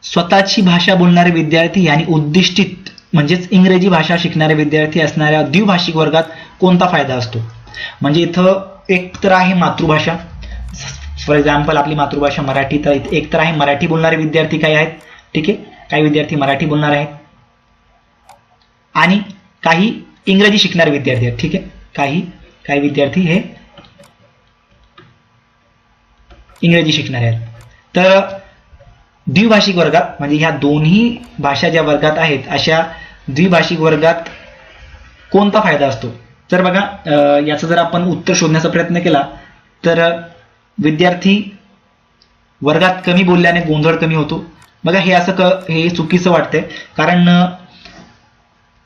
स्वतःची भाषा बोलणारे विद्यार्थी आणि उद्दिष्टित म्हणजेच इंग्रजी भाषा शिकणारे विद्यार्थी असणाऱ्या द्विभाषिक वर्गात कोणता फायदा असतो? म्हणजे इथं एक तर आहे मातृभाषा, फॉर एक्झाम्पल आपली मातृभाषा मराठी, तर एक तर आहे मराठी बोलणारे विद्यार्थी काही आहेत, ठीक आहे, काही विद्यार्थी मराठी बोलणार आहेत आणि काही इंग्रजी शिकणारे विद्यार्थी आहेत. ठीक आहे, काही विद्यार्थी हे इंग्रजी शिकणारे आहेत. तर द्विभाषिक वर्गात म्हणजे ह्या दोन्ही भाषा ज्या वर्गात आहेत अशा द्विभाषिक वर्गात कोणता फायदा असतो? तर बघा, याचं जर आपण उत्तर शोधण्याचा प्रयत्न केला तर विद्यार्थी वर्गात कमी बोलल्याने गोंधळ कमी होतो. बघा, हे चुकीचं वाटतंय, कारण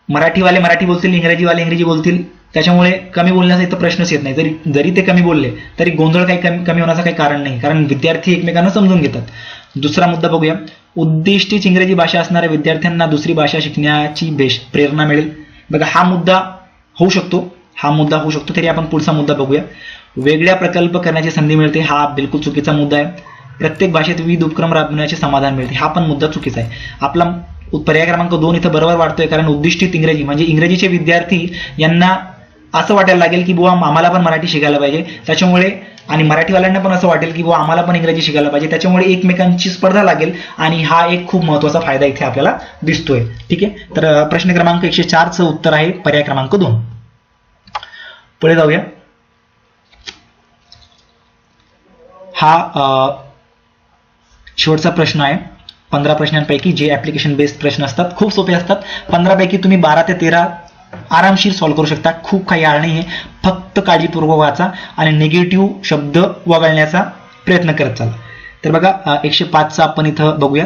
मराठीवाले मराठी बोलतील, इंग्रजीवाले इंग्रजी बोलतील, त्याच्यामुळे कमी बोलण्याचा इथं प्रश्नच येत नाही. जरी ते कमी बोलले तरी गोंधळ काही कमी होण्याचं काही कारण नाही, कारण विद्यार्थी एकमेकांना समजून घेतात. दुसरा मुद्दा बघूया. उद्दिष्टित इंग्रजी भाषा असणाऱ्या विद्यार्थ्यांना दुसरी भाषा शिकण्याची प्रेरणा मिळेल. बघा, हा मुद्दा होऊ शकतो. तरी आपण पुढचा मुद्दा बघूया. वेगळ्या प्रकल्प करण्याची संधी मिळते. हा बिलकुल चुकीचा मुद्दा आहे. प्रत्येक भाषेत विविध उपक्रम राबविण्याचे समाधान मिळते. हा पण मुद्दा चुकीचा आहे. आपला पर्याय क्रमांक 2 इथं बरोबर वाटतोय, कारण उद्दिष्टित इंग्रजी म्हणजे इंग्रजीचे विद्यार्थी यांना असं वाटायला लागेल की बुवा आम्हाला पण मराठी शिकायला पाहिजे, त्याच्यामुळे, आणि मराठीवाल्यांना पण असं वाटेल की बुवा आम्हाला पण इंग्रजी शिकायला पाहिजे, त्याच्यामुळे एकमेकांची स्पर्धा लागेल आणि हा एक खूप महत्त्वाचा फायदा इथे आपल्याला दिसतोय. ठीक आहे. तर प्रश्न क्रमांक 104चं उत्तर आहे पर्याय क्रमांक 2. पुढे जाऊया. हा शेवटचा प्रश्न आहे 15 प्रश्नांपैकी, जे ऍप्लिकेशन बेस्ड प्रश्न असतात, खूप सोपे असतात. 15 पैकी तुम्ही 12 ते 13 आरामशीर सॉल्व्ह करू शकता. खूप काही आळ नाही आहे, फक्त काळजीपूर्वक वाचा आणि निगेटिव्ह शब्द वगळण्याचा प्रयत्न करत चाला. तर बघा, 105चा आपण इथं बघूया.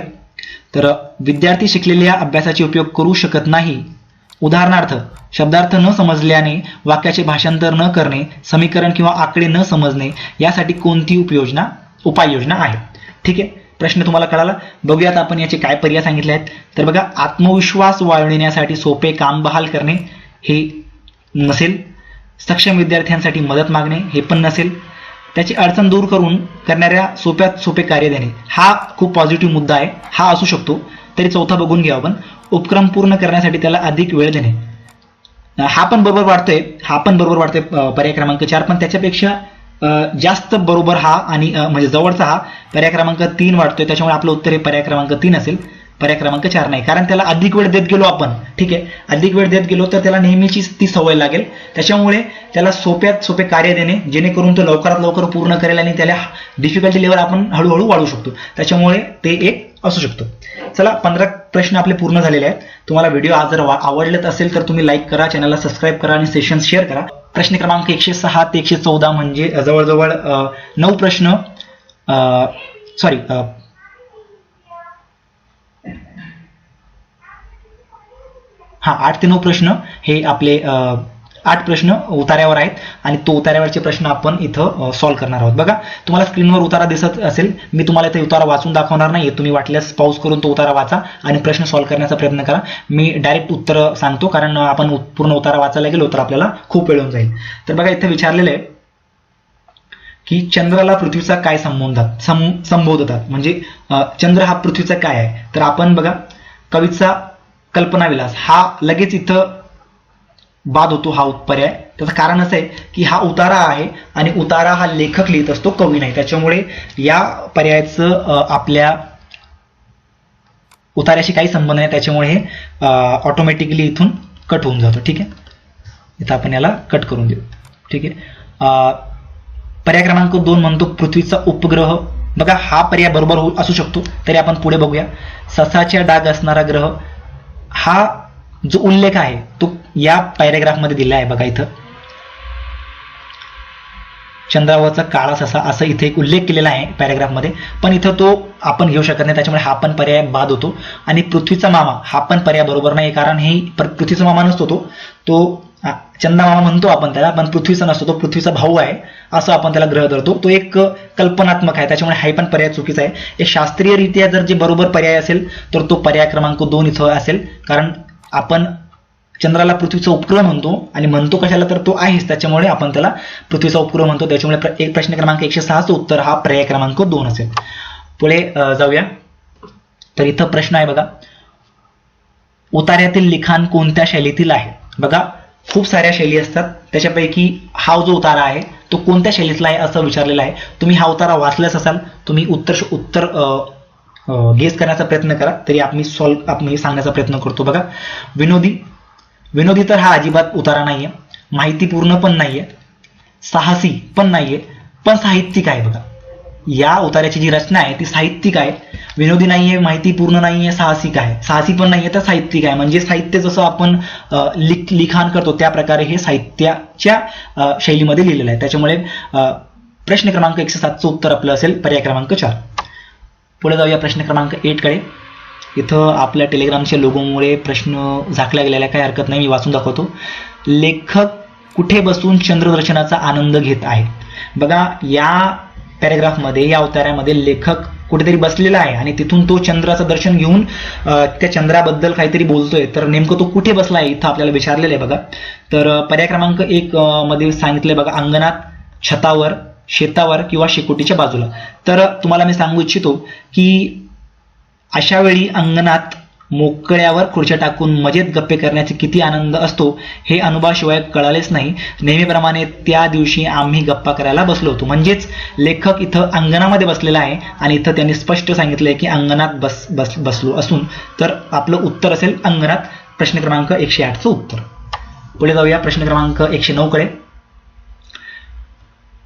तर विद्यार्थी शिकलेल्या अभ्यासाचे उपयोग करू शकत नाही. उदाहरणार्थ, शब्दार्थ न समजल्याने वाक्याचे भाषांतर न करणे, समीकरण किंवा आकडे न समजणे, यासाठी कोणती उपाययोजना आहे? ठीक आहे. प्रश्न तुम्हाला कळाला. बघूयात आपण याचे काय पर्याय सांगितले आहेत. तर बघा, आत्मविश्वास वाढविण्यासाठी सोपे काम बहाल करणे हे नसेल. सक्षम विद्यार्थ्यांसाठी मदत मागणे हे पण नसेल. त्याची अडचण दूर करणाऱ्या सोप्यात सोपे कार्य देणे, हा खूप पॉझिटिव्ह मुद्दा आहे, हा असू शकतो. तरी चौथा बघून घ्या आपण. उपक्रम पूर्ण करण्यासाठी त्याला अधिक वेळ देणे, हा पण बरोबर वाटतोय पर्याय क्रमांक 4. पण त्याच्यापेक्षा जास्त बरोबर हा आणि म्हणजे जवळचा हा पर्याय क्रमांक 3 वाटतोय, त्याच्यामुळे आपलं उत्तर हे पर्याय क्रमांक 3 असेल, पर्याय क्रमांक 4 नाही. कारण त्याला अधिक वेळ देत गेलो आपण, ठीक आहे, अधिक वेळ देत गेलो तर त्याला नेहमीचीच ती सवय लागेल. त्याच्यामुळे त्याला सोप्यात सोपे कार्य देणे, जेणेकरून तो लवकरात लवकर पूर्ण करेल आणि त्याला डिफिकल्टी लेवल आपण हळूहळू वाढवू शकतो. त्याच्यामुळे ते एक असू शकतो. चला, 15 प्रश्न आपले पूर्ण झालेले आहेत. तुम्हाला व्हिडिओ आज जर आवडलेत असेल तर तुम्ही लाईक करा, चॅनलला सबस्क्राईब करा आणि सेशन शेअर करा. प्रश्न क्रमांक 106 ते 114 म्हणजे जवळजवळ 9 प्रश्न, सॉरी 8 ते 9 प्रश्न हे आपले 8 प्रश्न उतार्यावर आहेत आणि तो उतार्यावरचे प्रश्न आपण इथं सॉल्व्ह करणार आहोत. बघा, तुम्हाला स्क्रीनवर उतारा दिसत असेल, मी तुम्हाला इथे उतारा वाचून दाखवणार नाही, तुम्ही वाटल्यास पाऊस करून तो उतारा वाचा आणि प्रश्न सॉल्व्ह करण्याचा प्रयत्न करा. मी डायरेक्ट उत्तर सांगतो, कारण आपण पूर्ण उतारा वाचायला गेलो तर आपल्याला खूप वेळ होऊन जाईल. तर बघा, इथे विचारलेलं आहे की चंद्राला पृथ्वीचा काय संबोधतात, म्हणजे चंद्र हा पृथ्वीचा काय आहे. तर आपण बघा, कवीचा कल्पनाविलास हा लगेच इथं बाद होतो हा पर्याय. त्याचं कारण असं आहे की हा उतारा आहे आणि उतारा हा लेखक लिहित असतो, कवी नाही. त्याच्यामुळे या पर्यायाचं आपल्या उतार्याशी काही संबंध नाही, त्याच्यामुळे हे ऑटोमॅटिकली इथून कट होऊन जातो. ठीक आहे, इथं आपण याला कट करून देऊ. ठीक आहे, पर्याय क्रमांक 2 म्हणतो पृथ्वीचा उपग्रह. बघा, हा पर्याय बरोबर असू शकतो, तरी आपण पुढे बघूया. ससाच्या डाग असणारा ग्रह, हा जो उल्लेख आहे तो या पॅरेग्राफ मध्ये दिला आहे. बघा, इथं चंद्रावरचा काळा ससा असं इथे एक उल्लेख केलेला आहे पॅरेग्राफ मध्ये, पण इथं तो आपण घेऊ शकत नाही, त्याच्यामुळे हा पण पर्याय बाद होतो. आणि पृथ्वीचा मामा हा पण पर्याय बरोबर नाही, कारण हे पृथ्वीचा मामा नसतो, तो चंदा मामा म्हणतो आपण त्याला, पण पृथ्वीचा नसतो, तो पृथ्वीचा भाऊ आहे असं आपण त्याला ग्रह धरतो. तो एक कल्पनात्मक आहे, त्याच्यामुळे हा पण पर्याय चुकीचा आहे. एक शास्त्रीयरित्या जर जे बरोबर पर्याय असेल तर तो पर्याय क्रमांक 2 इथं असेल, कारण आपण चंद्राला पृथ्वीचा उपग्रह म्हणतो आणि म्हणतो कशाला, तर तो आहेच, त्याच्यामुळे आपण त्याला पृथ्वीचा उपग्रह म्हणतो. त्याच्यामुळे एक प्रश्न क्रमांक 106 उत्तर हा पर्याय क्रमांक 2 असेल. पुढे जाऊया. तर इथं प्रश्न आहे बघा, उतार्यातील लिखाण कोणत्या शैलीतील आहे. बघा, खूप साऱ्या शैली असतात, त्याच्यापैकी हा जो उतारा आहे तो कोणत्या शैलीतला आहे असं विचारलेला आहे. तुम्ही हा उतारा वाचलाच असाल, तुम्ही उत्तर गेस करण्याचा प्रयत्न करा, तरी आपण सांगण्याचा प्रयत्न करतो. बघा, विनोदी तर हा अजिबात उतारा नाहीये, माहितीपूर्ण पण नाहीये, साहसी पण नाहीये, पण साहित्यिक आहे. बघा, या उतार्याची जी रचना आहे ती साहित्यिक आहे, विनोदी नाहीये, माहितीपूर्ण नाहीये, साहसी पण नाहीये, तर साहित्यिक आहे. म्हणजे साहित्य जसं आपण लिखाण करतो त्या प्रकारे हे साहित्याच्या शैलीमध्ये लिहिलेलं आहे. त्याच्यामुळे प्रश्न क्रमांक 107चं उत्तर आपलं असेल पर्याय क्रमांक 4. पुढे जाऊया प्रश्न क्रमांक 8 कडे. इथं आपल्या टेलिग्रामच्या लोगोमुळे प्रश्न झाकला गेलेला आहे, काही हरकत नाही, मी वाचून दाखवतो. लेखक कुठे बसून चंद्रदर्शनाचा आनंद घेत आहे. बघा, या पॅरेग्राफमध्ये, या उतार्यामध्ये लेखक कुठेतरी बसलेला आहे आणि तिथून तो चंद्राचं दर्शन घेऊन त्या चंद्राबद्दल काहीतरी बोलतोय. तर नेमकं तो कुठे बसला आहे इथं आपल्याला विचारलेलं आहे. बघा, तर पर्याय क्रमांक 1 मध्ये सांगितलंय बघा, अंगणात, छतावर, शेतावर किंवा शेकोटीच्या बाजूला. तर तुम्हाला मी सांगू इच्छितो की अशा वेळी अंगणात मोकळ्यावर खुर्च्या टाकून मजेत गप्पे करण्याचे किती आनंद असतो हे अनुभवाशिवाय कळालेच नाही. नेहमीप्रमाणे त्या दिवशी आम्ही गप्पा करायला बसलो होतो. म्हणजेच लेखक इथं अंगणामध्ये बसलेला आहे आणि इथं त्यांनी स्पष्ट सांगितलंय की अंगणात बसलो असून, तर आपलं उत्तर असेल अंगणात. प्रश्न क्रमांक 108चं उत्तर. पुढे जाऊया प्रश्न क्रमांक 109 कडे.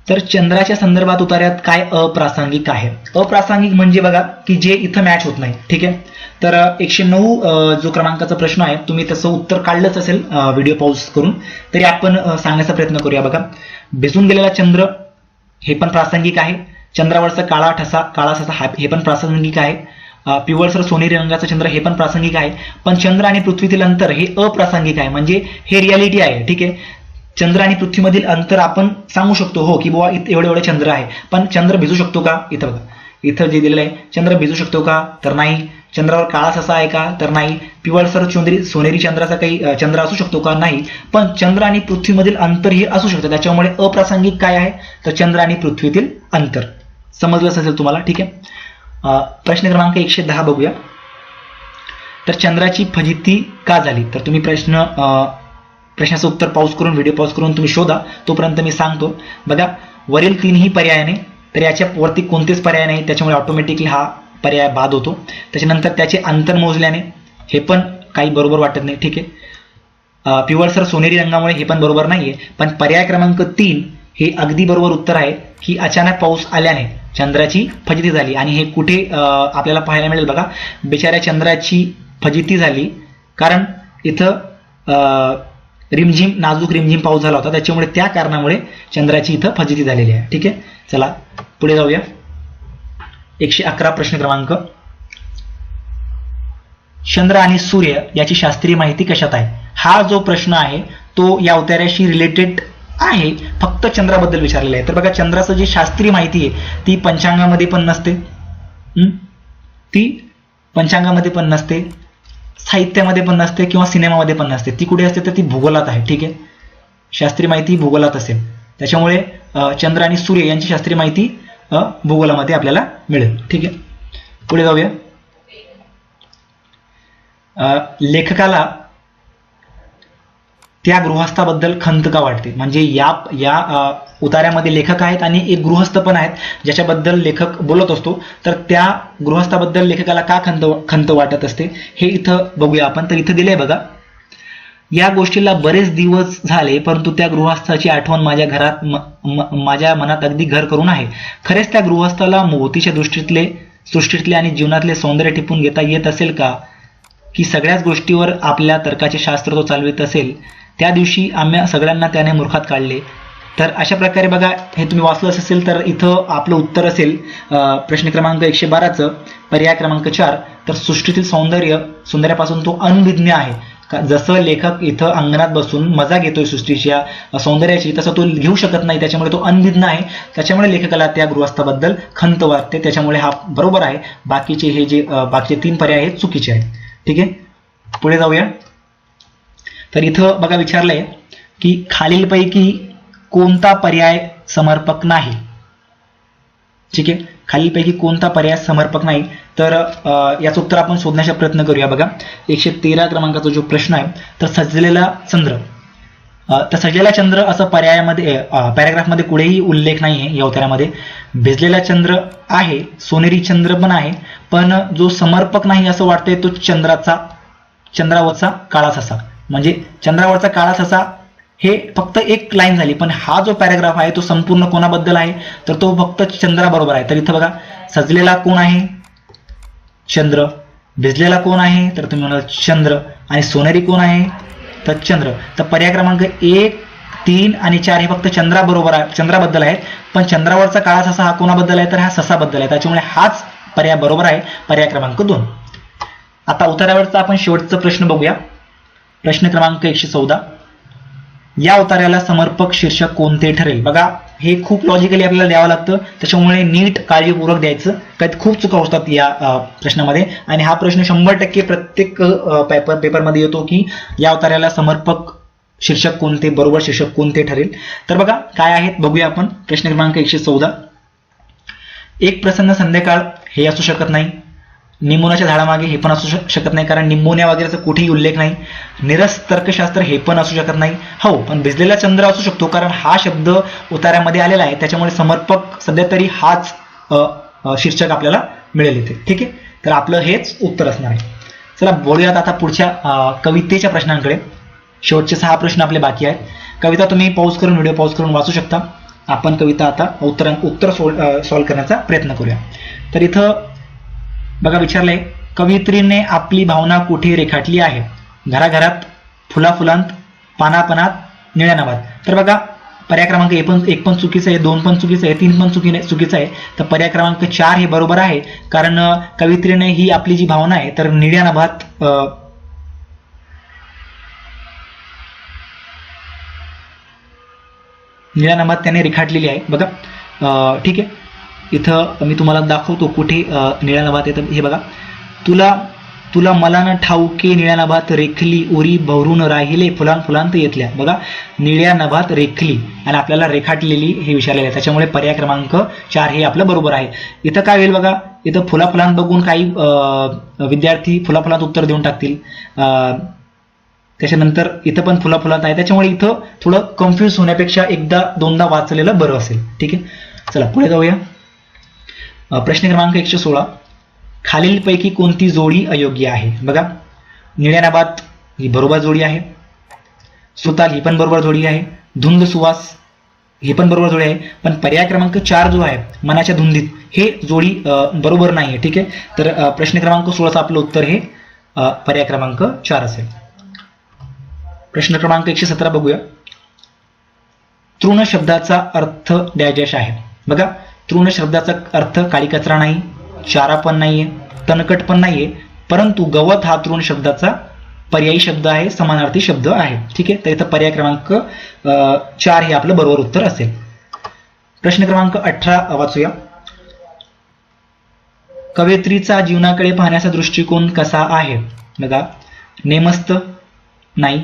तर चंद्राच्या संदर्भात उतार्यात काय अप्रासंगिक आहे. अप्रासंगिक म्हणजे बघा की जे इथं मॅच होत नाही. ठीक आहे, तर 109 जो क्रमांकाचा प्रश्न आहे, तुम्ही त्याचं उत्तर काढलंच असेल व्हिडिओ पॉज करून, तरी आपण सांगण्याचा प्रयत्न करूया. बघा, भिजून गेलेला चंद्र हे पण प्रासंगिक आहे, चंद्रावरचा काळा ससा हे पण प्रासंगिक आहे, पिवळसर सोनेरी रंगाचा चंद्र हे पण प्रासंगिक आहे, पण चंद्र आणि पृथ्वीतील अंतर हे अप्रासंगिक आहे, म्हणजे हे रियालिटी आहे. ठीक आहे, चंद्र आणि पृथ्वीमधील अंतर आपण सांगू शकतो हो की बुवा एवढे चंद्र आहे, पण चंद्र भिजू शकतो का. इथं बघा, इथं जे दिलेलं आहे, चंद्र भिजू शकतो का, तर नाही. चंद्रावर काळा ससा आहे का, तर नाही. पिवळसर सोनेरी चंद्राचा काही चंद्र असू शकतो का, नाही. पण चंद्र आणि पृथ्वीमधील अंतर हे असू शकतं, त्याच्यामुळे अप्रासंगिक काय आहे, तर चंद्र आणि पृथ्वीतील अंतर. समजलंच असेल तुम्हाला. ठीक आहे, प्रश्न क्रमांक 110 बघूया. तर चंद्राची फजिती का झाली. तर तुम्ही प्रश्नाचं उत्तर पॉज करून, व्हिडिओ पॉज करून तुम्ही शोधा, तोपर्यंत मी सांगतो. बघा, वरील तीनही पर्यायाने, तर याच्या वरती कोणतेच पर्याय नाही, त्याच्यामुळे ऑटोमॅटिकली हा पर्याय बाद होतो. त्याच्यानंतर त्याचे अंतर मोजल्याने, हे पण काही बरोबर वाटत नाही. ठीक आहे, पिवळसर सोनेरी रंगामुळे हे पण बरोबर नाहीये. पण पर्याय क्रमांक 3 हे अगदी बरोबर उत्तर आहे की अचानक पाऊस आल्याने चंद्राची फजिती झाली. आणि हे कुठे आपल्याला पाहायला मिळेल बघा, बिचाऱ्या चंद्राची फजिती झाली कारण इथं रिमझिम नाजूक रिमझिम पाऊस झाला होता, त्याच्यामुळे त्या कारणामुळे चंद्राची इथं फजिती झालेली आहे. ठीक आहे, चला पुढे जाऊया. 111 प्रश्न क्रमांक, चंद्र आणि सूर्य याची शास्त्रीय माहिती कशात आहे? हा जो प्रश्न आहे तो या उतार्याशी रिलेटेड आहे, फक्त चंद्राबद्दल विचारलेलं आहे. तर बघा, चंद्राचं जी शास्त्रीय माहिती आहे ती पंचांगामध्ये पण नसते, ती पंचांगामध्ये पण नसते, साहित्यामध्ये पण नसते किंवा सिनेमामध्ये पण नसते. ती कुठे असते तर ती भूगोलात आहे. ठीक आहे, शास्त्रीय माहिती भूगोलात असेल, त्याच्यामुळे चंद्र आणि सूर्य यांची शास्त्रीय माहिती भूगोलामध्ये आपल्याला मिळेल. ठीक आहे, पुढे जाऊया. लेखकाला त्या गृहस्थाबद्दल खंत का वाटते? म्हणजे या उतार्यामध्ये लेखक आहेत आणि एक गृहस्थ पण आहेत ज्याच्याबद्दल लेखक बोलत असतो, तर त्या गृहस्थाबद्दल लेखकाला का खंत वाटत असते हे इथं बघूया आपण. तर इथं दिलंय बघा, या गोष्टीला बरेच दिवस झाले परंतु त्या गृहस्थाची आठवण माझ्या घरात माझ्या मनात अगदी घर करून आहे. खरेच त्या गृहस्थाला मोतीच्या सृष्टीतले आणि जीवनातले सौंदर्य टिपून घेता येत असेल का, की सगळ्याच गोष्टीवर आपल्या तर्काचे शास्त्र तो चालवित असेल? त्या दिवशी आम्हा सगळ्यांना त्याने मूर्खात काढले. तर अशा प्रकारे बघा, हे तुम्ही वाचलं असेल तर इथं आपलं उत्तर असेल प्रश्न क्रमांक 112चं पर्याय क्रमांक 4. तर सृष्टीतील सौंदर्यापासून तो अनभिज्ञ आहे. जसं लेखक इथं अंगणात बसून मजा घेतोय सृष्टीच्या सौंदर्याची, तसं तो घेऊ शकत नाही, त्याच्यामुळे तो अनभिज्ञ आहे. त्याच्यामुळे लेखकाला त्या गृहस्थाबद्दल खंत वाटते, त्याच्यामुळे हा बरोबर आहे. बाकीचे 3 पर्याय हे चुकीचे आहेत. ठीक आहे, पुढे जाऊया. तर इथं बघा विचारलंय की खालीलपैकी कोणता पर्याय समर्पक नाही? ठीक आहे, खालीलपैकी कोणता पर्याय समर्पक नाही? तर याचं उत्तर आपण शोधण्याचा प्रयत्न करूया. बघा, 113 क्रमांकाचा जो प्रश्न आहे, तर सजलेला चंद्र. तर सजलेला चंद्र असं पॅराग्राफमध्ये कुठेही उल्लेख नाही आहे या उत्तरामध्ये. भिजलेला चंद्र आहे, सोनेरी चंद्र पण आहे, पण जो समर्पक नाही असं वाटतंय तो चंद्रावरचा काळा ससा. म्हणजे चंद्रावरचा काळा ससा हे फक्त एक लाईन झाली, पण हा जो पॅराग्राफ आहे तो संपूर्ण कोणाबद्दल आहे तर तो फक्त चंद्राबरोबर आहे. तर इथं बघा, सजलेला कोण आहे? चंद्र. भिजलेला कोण आहे? तर तुम्ही म्हणाल चंद्र. आणि सोनेरी कोण आहे? तर चंद्र. तर पर्याय क्रमांक 1, 3 आणि 4 हे फक्त चंद्राबद्दल आहेत, पण चंद्रावरचा काळा ससा हा कोणाबद्दल आहे तर हा ससाबद्दल आहे. त्याच्यामुळे हाच पर्याय बरोबर आहे, पर्याय क्रमांक 2. आता उतार्यावरचा आपण शेवटचा प्रश्न बघूया. प्रश्न क्रमांक 114. या उतार्याला समर्पक शीर्षक कोणते ठरेल? बघा, हे खूप लॉजिकली आपल्याला द्यावं लागतं, त्याच्यामुळे नीट काळजीपूर्वक द्यायचं. काही खूप चुका होतात या प्रश्नामध्ये, आणि हा प्रश्न 100% प्रत्येक पेपरमध्ये येतो की या उतार्याला समर्पक शीर्षक कोणते, बरोबर शीर्षक कोणते ठरेल. तर बघा काय आहेत बघूया आपण. प्रश्न क्रमांक 114. एक प्रसन्न संध्याकाळ हे असू शकत नाही. निमोनियाच्या झाडामागे हे पण असू शकत नाही, कारण निमोनिया वगैरेचा कुठेही उल्लेख नाही. निरस तर्कशास्त्र हे पण असू शकत नाही. हो, पण भिजलेला चंद्र असू शकतो, कारण हा शब्द उतार्यामध्ये आलेला आहे, त्याच्यामुळे समर्पक सध्या तरी हाच शीर्षक आपल्याला मिळेल इथे. ठीक आहे, तर आपलं हेच उत्तर असणार आहे. चला बोलूयात आता पुढच्या कवितेच्या प्रश्नांकडे. शेवटचे 6 प्रश्न आपले बाकी आहेत. कविता तुम्ही व्हिडिओ पॉज करून वाचू शकता. आपण कविता आता उत्तर सॉल्व्ह करण्याचा प्रयत्न करूया. तर इथं बघा विचारलंय, कवयित्रीने आपली भावना कुठे रेखाटली आहे? घराघरात, फुलाफुलांत, पानापनात, निळ्या नभात. तर बघा, पर्याय क्रमांक 1 पण चुकीचं आहे, 2 पण चुकीचं आहे, 3 पण चुकीचं आहे. तर पर्याय क्रमांक 4 हे बरोबर आहे, कारण कवयित्रीने ही आपली जी भावना आहे तर निळ्या नभात त्याने रेखाटलेली आहे. बघा, ठीक आहे, इथं मी तुम्हाला दाखवतो कुठे निळ्या नभात येतं. हे बघा, तुला मला न ठाऊके निळ्या नभात रेखली, उरी भरून राहिले फुलांत येतल्या. बघा, निळ्या नभात रेखली आणि आपल्याला रेखाटलेली हे विचारलेलं आहे, त्याच्यामुळे पर्याय क्रमांक 4 हे आपलं बरोबर आहे. इथं काय होईल बघा, इथं फुलाफुलांत बघून काही विद्यार्थी फुलाफुलांत उत्तर देऊन टाकतील. त्याच्यानंतर इथं पण फुलाफुलात आहे, त्याच्यामुळे इथं थोडं कन्फ्युज होण्यापेक्षा एकदा दोनदा वाचलेलं बरं असेल. ठीक आहे, चला पुढे जाऊया. प्रश्न क्रमांक 116. खालीलपैकी कोणती जोडी अयोग्य आहे? बघा, निळ्या नभात ही बरोबर जोडी आहे, सुताल ही पण बरोबर जोडी आहे, धुंद सुवास ही पण बरोबर जोडी आहे. पण पर्याय क्रमांक 4 जो आहे मनाच्या धुंदीत, हे जोडी बरोबर नाही आहे. ठीक आहे, तर प्रश्न क्रमांक 16चं आपलं उत्तर हे पर्याय क्रमांक 4 असेल. प्रश्न क्रमांक 117 बघूया. तृण शब्दाचा अर्थ डॅश आहे. बघा, तृण शब्दाचा अर्थ काळी कचरा नाही, चारा पण नाहीये, तणकट पण नाहीये, परंतु गवत हा तृण शब्दाचा पर्यायी शब्द आहे, समानार्थी शब्द आहे. ठीक आहे, तर इथं पर्याय क्रमांक 4 हे आपलं बरोबर उत्तर असेल. प्रश्न क्रमांक 18 वाचूया. कवयित्रीचा जीवनाकडे पाहण्याचा दृष्टिकोन कसा आहे? बघा, नेमस्त नाही,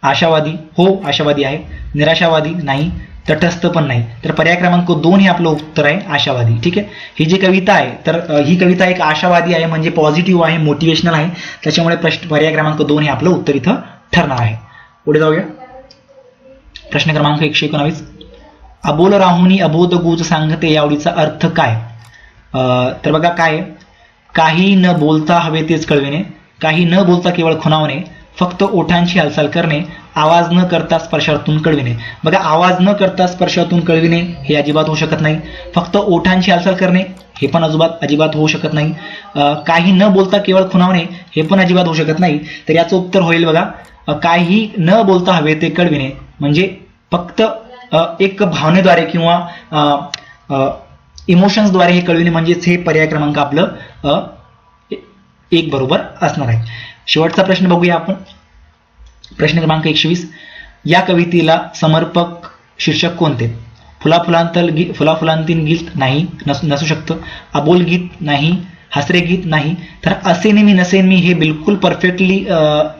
आशावादी हो आशावादी आहे, निराशावादी नाही, तटस्थ पण नाही. तर पर्याय क्रमांक 2 हे आपलं उत्तर आहे, आशावादी. ठीक आहे, ही जी कविता आहे तर ही कविता एक आशावादी आहे, म्हणजे पॉझिटिव्ह आहे, मोटिवेशनल आहे, त्याच्यामुळे पर्याय क्रमांक 2 हे आपलं उत्तर इथं ठरणार आहे. पुढे जाऊया. प्रश्न क्रमांक 119. अबोल राहुनी अबोध गुज सांगते यावडीचा अर्थ काय? तर बघा काय, काही न बोलता हवे तेच कळविणे, काही न बोलता केवळ खुणावणे, फक्त ओठांची हालचाल करणे, आवाज न करता स्पर्शातून कळविणे. बघा, आवाज न करता स्पर्शातून कळविणे हे अजिबात होऊ शकत नाही. फक्त ओठांची हालचाल करणे हे पण अजिबात होऊ शकत नाही. काही न बोलता केवळ खुणावणे हे पण अजिबात होऊ शकत नाही. तर याचं उत्तर होईल बघा, काही न बोलता हवे ते कळविणे, म्हणजे फक्त एक भावनेद्वारे किंवा इमोशन्सद्वारे हे कळविणे, म्हणजेच हे पर्याय क्रमांक आपलं 1 बरोबर असणार आहे. शेवटचा प्रश्न बघूया आपण. प्रश्न क्रमांक 120. या कवितेला समर्पक शीर्षक कोणते? फुलाफुलांतील गीत नाही, नसू शकतं. अबोल गीत नाही, हसरे गीत नाही. तर असेन मी नसेन मी हे बिलकुल परफेक्टली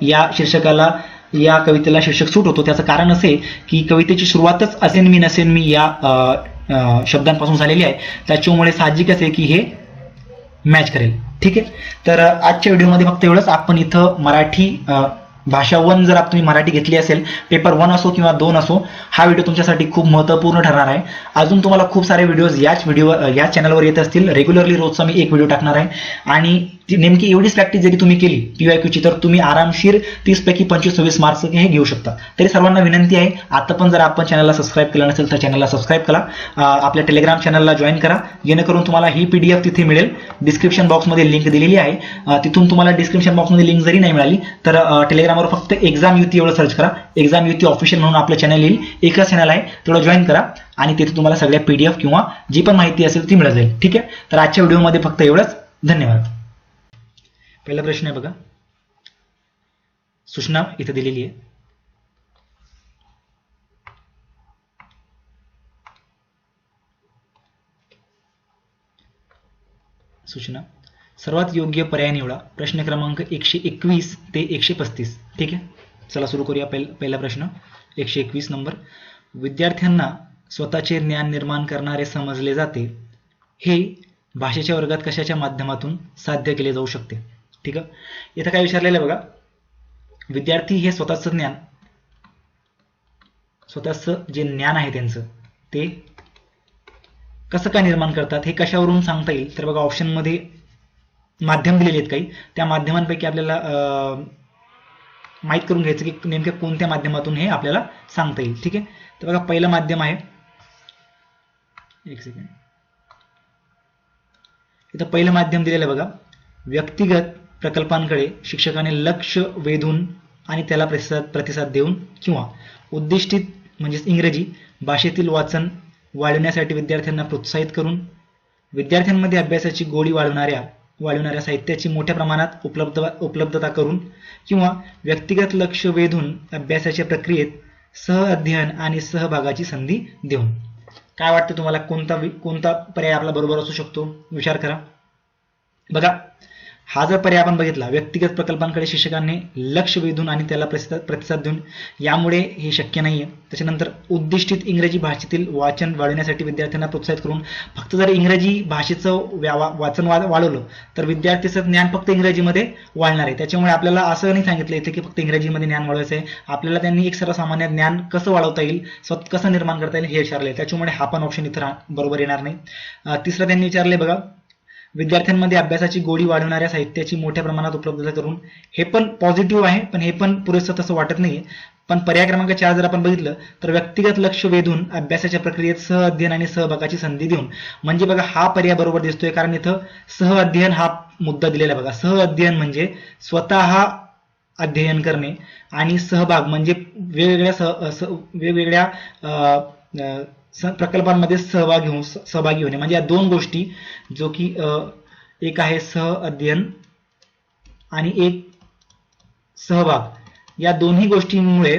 या शीर्षकाला, या कवितेला शीर्षक सूट होतो. त्याचं कारण असे की कवितेची सुरुवातच असेन मी नसेन मी या शब्दांपासून झालेली आहे, त्याच्यामुळे साहजिकच आहे की हे मॅच करेल. ठीक आहे, तर आजच्या व्हिडिओमध्ये फक्त एवढंच. आपण इथं मराठी भाषा 1 जर तुम्ही मराठी घेतली असेल, पेपर 1 असो किंवा 2 असो, हा व्हिडिओ तुमच्यासाठी खूप महत्त्वपूर्ण ठरणार आहे. अजून तुम्हाला खूप सारे व्हिडिओज याच चॅनलवर येत असतील. रेग्युलरली रोजचा मी एक व्हिडिओ टाकणार आहे, आणि नेमकी एवढीच प्रॅक्टिस जरी तुम्ही केली PYQ ची, तर तुम्ही आरामशीर 30 पैकी 25-26 मार्क्स हे घेऊ शकता. तरी सर्वांना विनंती आहे, आता पण जर आपण चॅनलला सबस्क्राईब केलं नसेल तर चॅनलला सबस्क्राईब करा, आपल्या टेलिग्राम चॅनलला जॉईन करा, जेणेकरून तुम्हाला ही PDF तिथे मिळेल. डिस्क्रिप्शन बॉक्समध्ये लिंक दिलेली आहे, तिथून तुम्हाला डिस्क्रिप्शन बॉक्समध्ये लिंक जरी नाही मिळाली तर टेलिग्रामवर फक्त एक्झाम युती एवढं सर्च करा. एक्झाम युती ऑफिशियल म्हणून आपलं चॅनल येईल, एकच चॅनल आहे, तेवढं जॉईन करा, आणि तिथे तुम्हाला सगळ्या PDF किंवा जी पण माहिती असेल ती मिळत जाईल. ठीक आहे, तर आजच्या व्हिडिओमध्ये फक्त एवढंच. धन्यवाद. पहिला प्रश्न आहे बघा, सूचना इथे दिलेली आहे. सूचना, सर्वात योग्य पर्याय निवडा. प्रश्न क्रमांक 121 ते 135. ठीक आहे, चला सुरू करूया. पहिला प्रश्न 121 नंबर. विद्यार्थ्यांना स्वतःचे ज्ञान निर्माण करणारे समजले जाते, हे भाषेच्या वर्गात कशाच्या माध्यमातून साध्य केले जाऊ शकते? ठीक आहे, इथं काय विचारलेलं आहे बघा, विद्यार्थी हे स्वतःचं जे ज्ञान आहे त्यांचं ते कसं काय निर्माण करतात, हे कशावरून सांगता येईल? तर बघा, ऑप्शनमध्ये माध्यम दिलेले आहेत काही, त्या माध्यमांपैकी आपल्याला माहीत करून घ्यायचं की नेमक्या कोणत्या माध्यमातून हे आपल्याला सांगता येईल. ठीक आहे, तर बघा, पहिलं माध्यम आहे, एक सेकंड, इथं पहिलं माध्यम दिलेलं आहे बघा, व्यक्तिगत प्रकल्पांकडे शिक्षकाने लक्ष वेधून आणि त्याला प्रतिसाद देऊन, किंवा उद्दिष्टित म्हणजेच इंग्रजी भाषेतील वाचन वाढवण्यासाठी विद्यार्थ्यांना प्रोत्साहित करून, विद्यार्थ्यांमध्ये अभ्यासाची गोडी वाढवणाऱ्या साहित्याची मोठ्या प्रमाणात उपलब्धता करून, किंवा व्यक्तिगत लक्ष वेधून अभ्यासाच्या प्रक्रियेत सहअध्ययन आणि सहभागाची संधी देऊन. काय वाटतं तुम्हाला, कोणता पर्याय आपला बरोबर असू शकतो? विचार करा. बघा, हा जर पर्याय आपण बघितला, व्यक्तिगत प्रकल्पांकडे शिक्षकांनी लक्ष वेधून आणि त्याला प्रतिसाद देऊन, यामुळे हे शक्य नाहीये. त्याच्यानंतर उद्दिष्टित इंग्रजी भाषेतील वाचन वाढवण्यासाठी विद्यार्थ्यांना प्रोत्साहित करून, फक्त जर इंग्रजी भाषेचं वाचन वाढवलं तर विद्यार्थीचं ज्ञान फक्त इंग्रजीमध्ये वाढणार आहे. त्याच्यामुळे आपल्याला असं नाही सांगितलं इथे की फक्त इंग्रजीमध्ये ज्ञान वाढवायचं आहे, आपल्याला त्यांनी एक सर्वसामान्य ज्ञान कसं वाढवता येईल, कसं निर्माण करता येईल हे विचारले. त्याच्यामुळे हा पण ऑप्शन इथं बरोबर येणार नाही. तिसरं त्यांनी विचारले बघा, विद्यार्थ्यांमध्ये अभ्यासाची गोडी वाढवणाऱ्या साहित्याची मोठ्या प्रमाणात उपलब्धता करून. हे पण पॉझिटिव्ह आहे, पण हे पण पुरेसं तसं वाटत नाहीये. पण पर्याय क्रमांक 4 जर आपण बघितलं तर व्यक्तिगत लक्ष वेधून अभ्यासाच्या प्रक्रियेत सह अध्ययन आणि सहभागाची संधी देऊन. म्हणजे बघा हा पर्याय बरोबर दिसतोय, कारण इथं सह अध्ययन हा मुद्दा दिलेला आहे बघा. सह अध्ययन म्हणजे स्वतः अध्ययन करणे आणि सहभाग म्हणजे वेगवेगळ्या प्रकल्पांमध्ये सहभागी होणे. म्हणजे या दोन गोष्टी, जो की एक आहे सह अध्ययन आणि एक सहभाग, या दोन्ही गोष्टींमुळे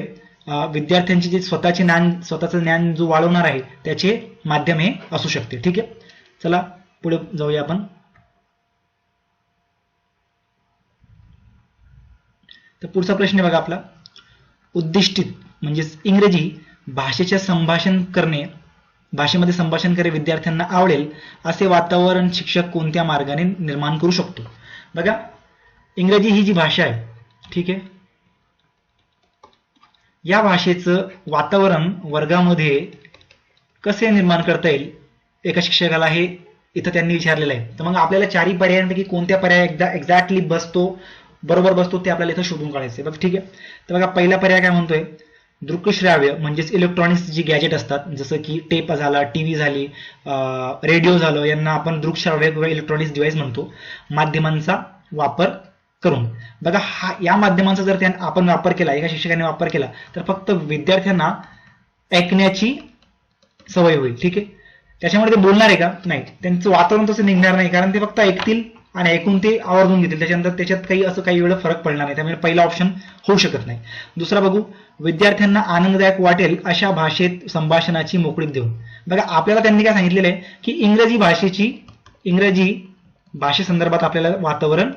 विद्यार्थ्यांचे जे स्वतःचं ज्ञान जो वाढवणार आहे त्याचे माध्यम हे असू शकते. ठीक आहे, चला पुढे जाऊया आपण. तर पुढचा प्रश्न आहे बघा आपला, उद्दिष्टित म्हणजे इंग्रजी भाषेमध्ये संभाषण करणे विद्यार्थ्यांना आवडेल असे वातावरण शिक्षक कोणत्या मार्गाने निर्माण करू शकतो. बघा इंग्रजी ही जी भाषा आहे, ठीक आहे, या भाषेचं वातावरण वर्गामध्ये कसे निर्माण करता येईल एका शिक्षकाला, हे इथं त्यांनी विचारलेलं आहे. तर मग आपल्याला चारही पर्यायांपैकी कोणत्या पर्याय एक्झॅक्टली बरोबर बसतो ते आपल्याला इथं शोधून काढायचं आहे. बघ ठीक आहे, तर बघा पहिला पर्याय काय म्हणतोय, दृकश्राव्य म्हणजेच इलेक्ट्रॉनिक्स जी गॅजेट असतात, जसं की टेप झाला, टीव्ही झाली, रेडिओ झालं, यांना आपण दृकश्राव्य किंवा इलेक्ट्रॉनिक्स डिव्हाइस म्हणतो, माध्यमांचा वापर करून. बघा या माध्यमांचा जर आपण वापर केला, एका शिक्षकाने वापर केला, तर फक्त विद्यार्थ्यांना ऐकण्याची सवय होईल. ठीक आहे, त्याच्यामुळे ते बोलणार आहे का, नाही, त्यांचं वातावरण तसं निघणार नाही, कारण ते फक्त ऐकतील आणि ऐकून ते आवर्जून घेतील. त्याच्यानंतर त्याच्यात काही वेळ फरक पडणार नाही, त्यामुळे पहिला ऑप्शन होऊ शकत नाही. दुसरा बघू, विद्यार्थ्यांना आनंददायक वाटेल अशा भाषेत संभाषणाची मोकळीक देऊन. बघा आपल्याला त्यांनी काय सांगितलेलं आहे की इंग्रजी भाषेसंदर्भात आपल्याला वातावरण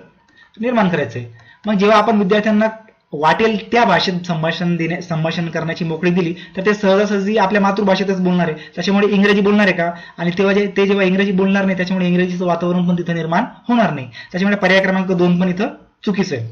निर्माण करायचं आहे. मग जेव्हा आपण विद्यार्थ्यांना वाटेल त्या भाषेत संभाषण करण्याची मोकळीक दिली तर ते सहजासहजी आपल्या मातृभाषेतच बोलणार आहे. त्याच्यामुळे इंग्रजी बोलणार आहे का, आणि ते जेव्हा इंग्रजी बोलणार नाही त्याच्यामुळे इंग्रजीचं वातावरण पण तिथं निर्माण होणार नाही. त्याच्यामुळे पर्याय क्रमांक 2 पण इथं चुकीचं आहे.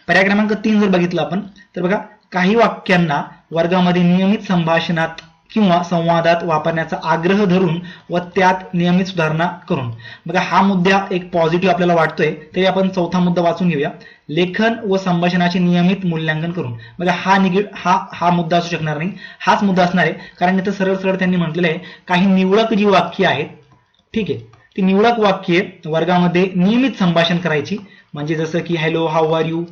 पर्याय क्रमांक 3 जर बघितलं आपण तर बघा, काही वाक्यांना वर्गामध्ये नियमित संभाषणात किंवा संवादात वापरण्याचा आग्रह धरून व त्यात नियमित सुधारणा करून. बघा हा मुद्दा एक पॉझिटिव्ह आपल्याला वाटतोय, तरी आपण चौथा मुद्दा वाचून घेऊया. लेखन व संभाषणाचे नियमित मूल्यांकन करून. बघा हा मुद्दा असू शकणार नाही, हाच मुद्दा असणार आहे, कारण इथं सरळ त्यांनी म्हटलेलं आहे काही निवडक जी वाक्य आहेत, ठीक आहे, ती निवडक वाक्ये वर्गामध्ये नियमित संभाषण करायची. म्हणजे जसं की hello, how are you,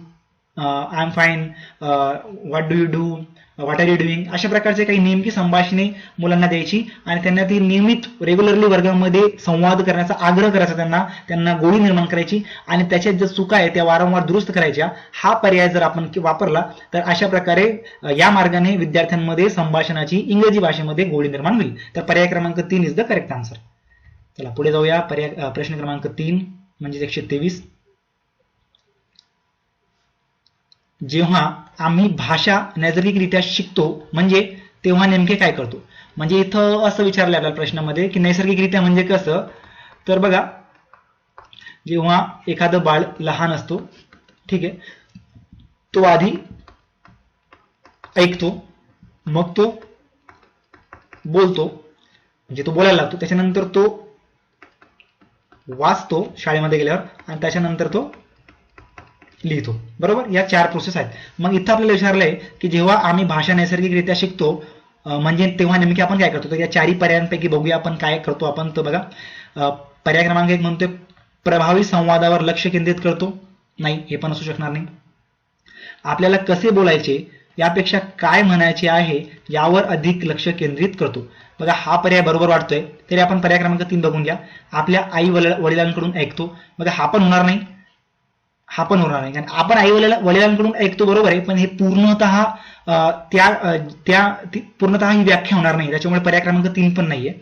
I am fine, what do you do, what are you doing, अशा प्रकारचे काही नेमकी संभाषणे मुलांना द्यायची आणि त्यांना ती नियमित रेग्युलरली वर्गामध्ये संवाद करण्याचा आग्रह करायचा, त्यांना गोडी निर्माण करायची आणि त्याच्यात ज्या चुका आहेत त्या वारंवार दुरुस्त करायच्या. हा पर्याय जर आपण वापरला तर अशा प्रकारे या मार्गाने विद्यार्थ्यांमध्ये संभाषणाची इंग्रजी भाषेमध्ये गोडी निर्माण होईल. तर पर्याय क्रमांक 3 इज द करेक्ट आन्सर. चला पुढे जाऊया. प्रश्न क्रमांक 3 म्हणजे 123. जेव्हा आम्ही भाषा नैसर्गिकरित्या शिकतो म्हणजे तेव्हा नेमके काय करतो. म्हणजे इथं असं विचारलं आपल्याला प्रश्नामध्ये की नैसर्गिकरित्या म्हणजे कसं, तर बघा जेव्हा एखादं बाळ लहान असतो, ठीक आहे, तो आधी ऐकतो, मग तो बोलतो, म्हणजे तो बोलायला लागतो, त्याच्यानंतर तो वाचतो शाळेमध्ये गेल्यावर आणि त्याच्यानंतर तो लिहितो. बरोबर, या 4 प्रोसेस आहेत. मग इथं आपल्याला विचारलंय की जेव्हा आम्ही भाषा नैसर्गिकरित्या शिकतो म्हणजे तेव्हा नेमके आपण काय करतो. तर या 4 पर्यायांपैकी बघूया आपण काय करतो आपण. तर बघा पर्याय क्रमांक 1 म्हणतोय प्रभावी संवादावर लक्ष केंद्रित करतो. नाही, हे पण असू शकणार नाही. आपल्याला कसे बोलायचे यापेक्षा काय म्हणायचे आहे यावर अधिक लक्ष केंद्रित करतो. बघा हा पर्याय बरोबर वाटतोय, तरी आपण पर्याय क्रमांक 3 बघून घ्या. आपल्या आई वडिलांकडून ऐकतो. बघा हा पण होणार नाही. हा पण होणार नाही, कारण आपण आई वडिलांकडून ऐकतो बरोबर आहे, पण हे पूर्णतः पूर्णतः ही व्याख्या होणार नाही, त्याच्यामुळे पर्याय क्रमांक 3 पण नाहीये.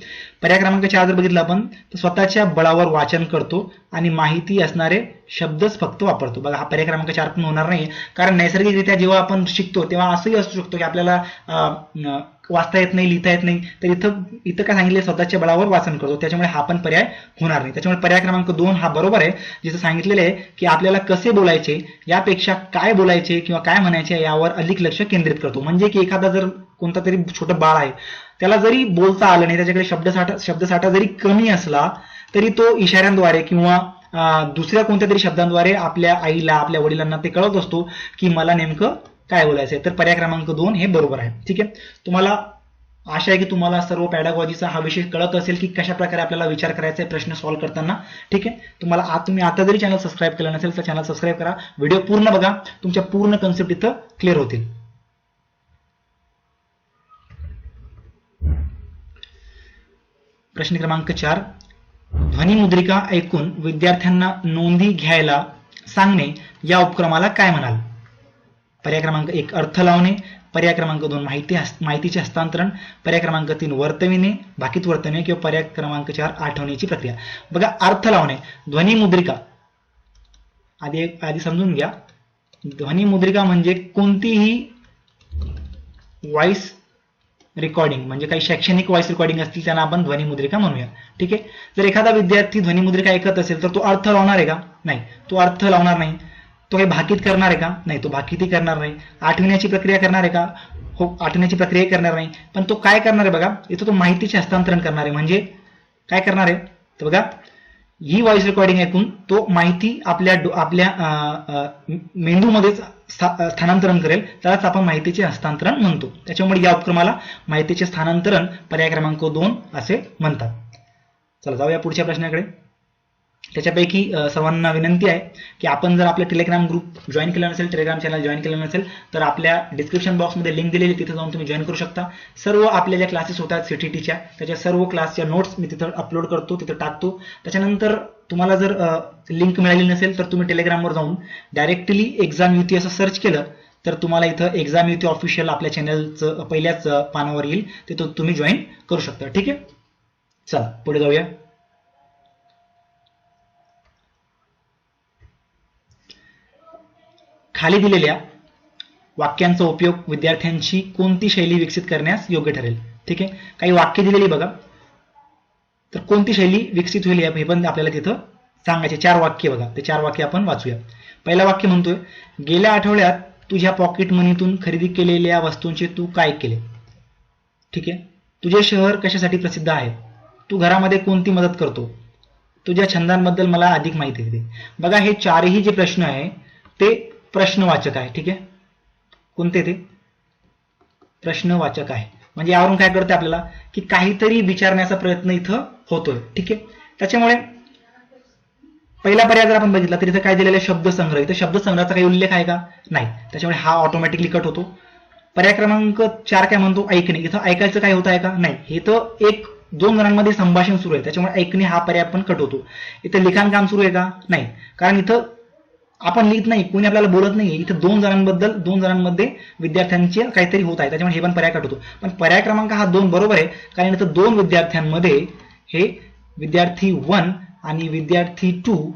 पर्याय क्रमांक 4 जर बघितलं आपण तर स्वतःच्या बळावर वाचन करतो आणि माहिती असणारे शब्दच फक्त वापरतो. बघा हा पर्याय क्रमांक 4 पण होणार नाही, कारण नैसर्गिकरित्या जेव्हा आपण शिकतो तेव्हा असंही असू शकतो की आपल्याला वाचता येत नाही, लिहिता येत नाही, तर इथं काय सांगितलं, स्वतःच्या बळावर वाचन करतो, त्याच्यामुळे हा पण पर्याय होणार नाही. त्याच्यामुळे पर्याय क्रमांक 2 हा बरोबर आहे, जिथं सांगितलेलं आहे की आपल्याला कसे बोलायचे यापेक्षा काय बोलायचे किंवा काय म्हणायचे यावर अधिक लक्ष केंद्रित करतो. म्हणजे की एखादा जर कोणता तरी छोटं बाळ आहे, त्याला जरी बोलता आलं नाही, त्याच्याकडे शब्दसाठा जरी कमी असला तरी तो इशाऱ्यांद्वारे किंवा दुसऱ्या कोणत्या तरी शब्दांद्वारे आपल्या आईला, आपल्या वडिलांना ते कळत असतो की मला नेमकं काय बोलायचंय. तर पर्याय क्रमांक 2 हे बरोबर आहे. ठीक आहे, तुम्हाला आशा आहे की तुम्हाला सर्व पॅडागॉजीचा हा विषय कळत असेल की कशा प्रकारे आपल्याला विचार करायचा आहे प्रश्न सॉल्व्ह करताना. ठीक आहे, तुम्ही आता जरी चॅनल सबस्क्राईब केलं नसेल तर चॅनल सबस्क्राईब करा, व्हिडिओ पूर्ण बघा, तुमच्या पूर्ण कन्सेप्ट इथं क्लिअर होतील. प्रश्न क्रमांक 4, ध्वनिमुद्रिका ऐकून विद्यार्थ्यांना नोंदी घ्यायला सांगणे या उपक्रमाला काय म्हणाल? पर्याय क्रमांक 1 अर्थ लावणे, पर्याय क्रमांक 2 माहितीचे हस्तांतरण, पर्याय क्रमांक 3 वर्तविणे, भाकीत वर्तविणे किंवा पर्याय क्रमांक 4 आठवण्याची प्रक्रिया. बघा अर्थ लावणे, ध्वनिमुद्रिका आधी समजून घ्या. ध्वनिमुद्रिका म्हणजे कोणतीही व्हॉइस रेकॉर्डिंग, म्हणजे काही शैक्षणिक व्हॉइस रेकॉर्डिंग असतील त्यांना आपण ध्वनिमुद्रिका म्हणूया. ठीक आहे, जर एखादा विद्यार्थी ध्वनिमुद्रिका ऐकत असेल तर तो अर्थ लावणार आहे का? नाही, तो अर्थ लावणार नाही. तो काही भाकीत करणार आहे का? नाही, तो भाकीतही करणार नाही. आठवण्याची प्रक्रिया करणार आहे का? हो, आठवण्याची प्रक्रिया करणार नाही. पण तो काय करणार आहे बघा, इथं तो माहितीचे हस्तांतरण करणार आहे. म्हणजे काय करणार आहे तर बघा, ही व्हॉइस रेकॉर्डिंग ऐकून तो माहिती आपल्या मेंदूमध्येच स्थानांतरण करेल, त्यालाच आपण माहितीचे हस्तांतरण म्हणतो. त्याच्यामुळे या उपक्रमाला माहितीचे स्थानांतरण पर्याय क्रमांक 2 असे म्हणतात. चला जाऊया पुढच्या प्रश्नाकडे. त्याच्यापैकी सर्वांना विनंती आहे की आपण जर आपल्या टेलिग्राम ग्रुप जॉईन केला नसेल, टेलिग्राम चॅनल जॉईन केलं नसेल तर आपल्या डिस्क्रिप्शन बॉक्समध्ये लिंक दिलेली, तिथे जाऊन तुम्ही जॉईन करू शकता. सर्व आपल्या ज्या क्लासेस होतात सीटीटीच्या, त्याच्या सर्व क्लासच्या नोट्स मी तिथं अपलोड करतो, तिथं टाकतो. त्याच्यानंतर तुम्हाला जर लिंक मिळाली नसेल तर तुम्ही टेलिग्रामवर जाऊन डायरेक्टली एक्झाम युती असं सर्च केलं तर तुम्हाला इथं एक्झाम युती ऑफिशियल आपल्या चॅनलचं पहिल्याच पानावर येईल, तिथं तुम्ही जॉईन करू शकता. ठीक आहे, चला पुढे जाऊया. खाली दिलेल्या वाक्यांचा उपयोग विद्यार्थ्यांची कोणती शैली विकसित करण्यास योग्य ठरेल? ठीक आहे, काही वाक्य दिलेली बघा, तर कोणती शैली विकसित होईल हे पण आपल्याला तिथं सांगायचे. 4 वाक्य बघा, ते 4 वाक्य आपण वाचूया. पहिला वाक्य म्हणतोय, गेल्या आठवड्यात तुझ्या पॉकेट मनीतून खरेदी केलेल्या वस्तूंचे तू काय केले? ठीक आहे, तुझे शहर कशासाठी प्रसिद्ध आहे? तू घरामध्ये कोणती मदत करतो? तुझ्या छंदांबद्दल मला अधिक माहिती दे. बघा हे 4ही जे प्रश्न आहे ते प्रश्नवाचक आहे. ठीक आहे, कोणते ते प्रश्नवाचक आहे. म्हणजे यावरून काय कळतं आपल्याला की काहीतरी विचारण्याचा प्रयत्न इथं होतोय. ठीक आहे, त्याच्यामुळे पहिला पर्याय जर आपण बघितला तर इथं काय दिलेलं आहे, शब्दसंग्रह. इथं शब्दसंग्रहाचा काही उल्लेख आहे का? नाही, त्याच्यामुळे हा ऑटोमॅटिकली कट होतो. पर्याय क्रमांक 4 काय म्हणतो, ऐकणे. इथं ऐकायचं काय होत आहे का? नाही, इथं 1-2 जणांमध्ये संभाषण सुरू आहे, त्याच्यामुळे ऐकणे हा पर्याय पण कट होतो. इथं लिखाण काम सुरू आहे का? नाही, कारण इथं आपण लिहित नाही, कोणी आपल्याला बोलत नाही. इथं 2 जणांमध्ये विद्यार्थ्यांचे काहीतरी होत आहे, त्याच्यामुळे हे पण पर्याय कट होतो. पण पर्याय क्रमांक हा 2 बरोबर आहे, कारण इथं 2 विद्यार्थ्यांमध्ये हे विद्यार्थी 1 आणि विद्यार्थी 2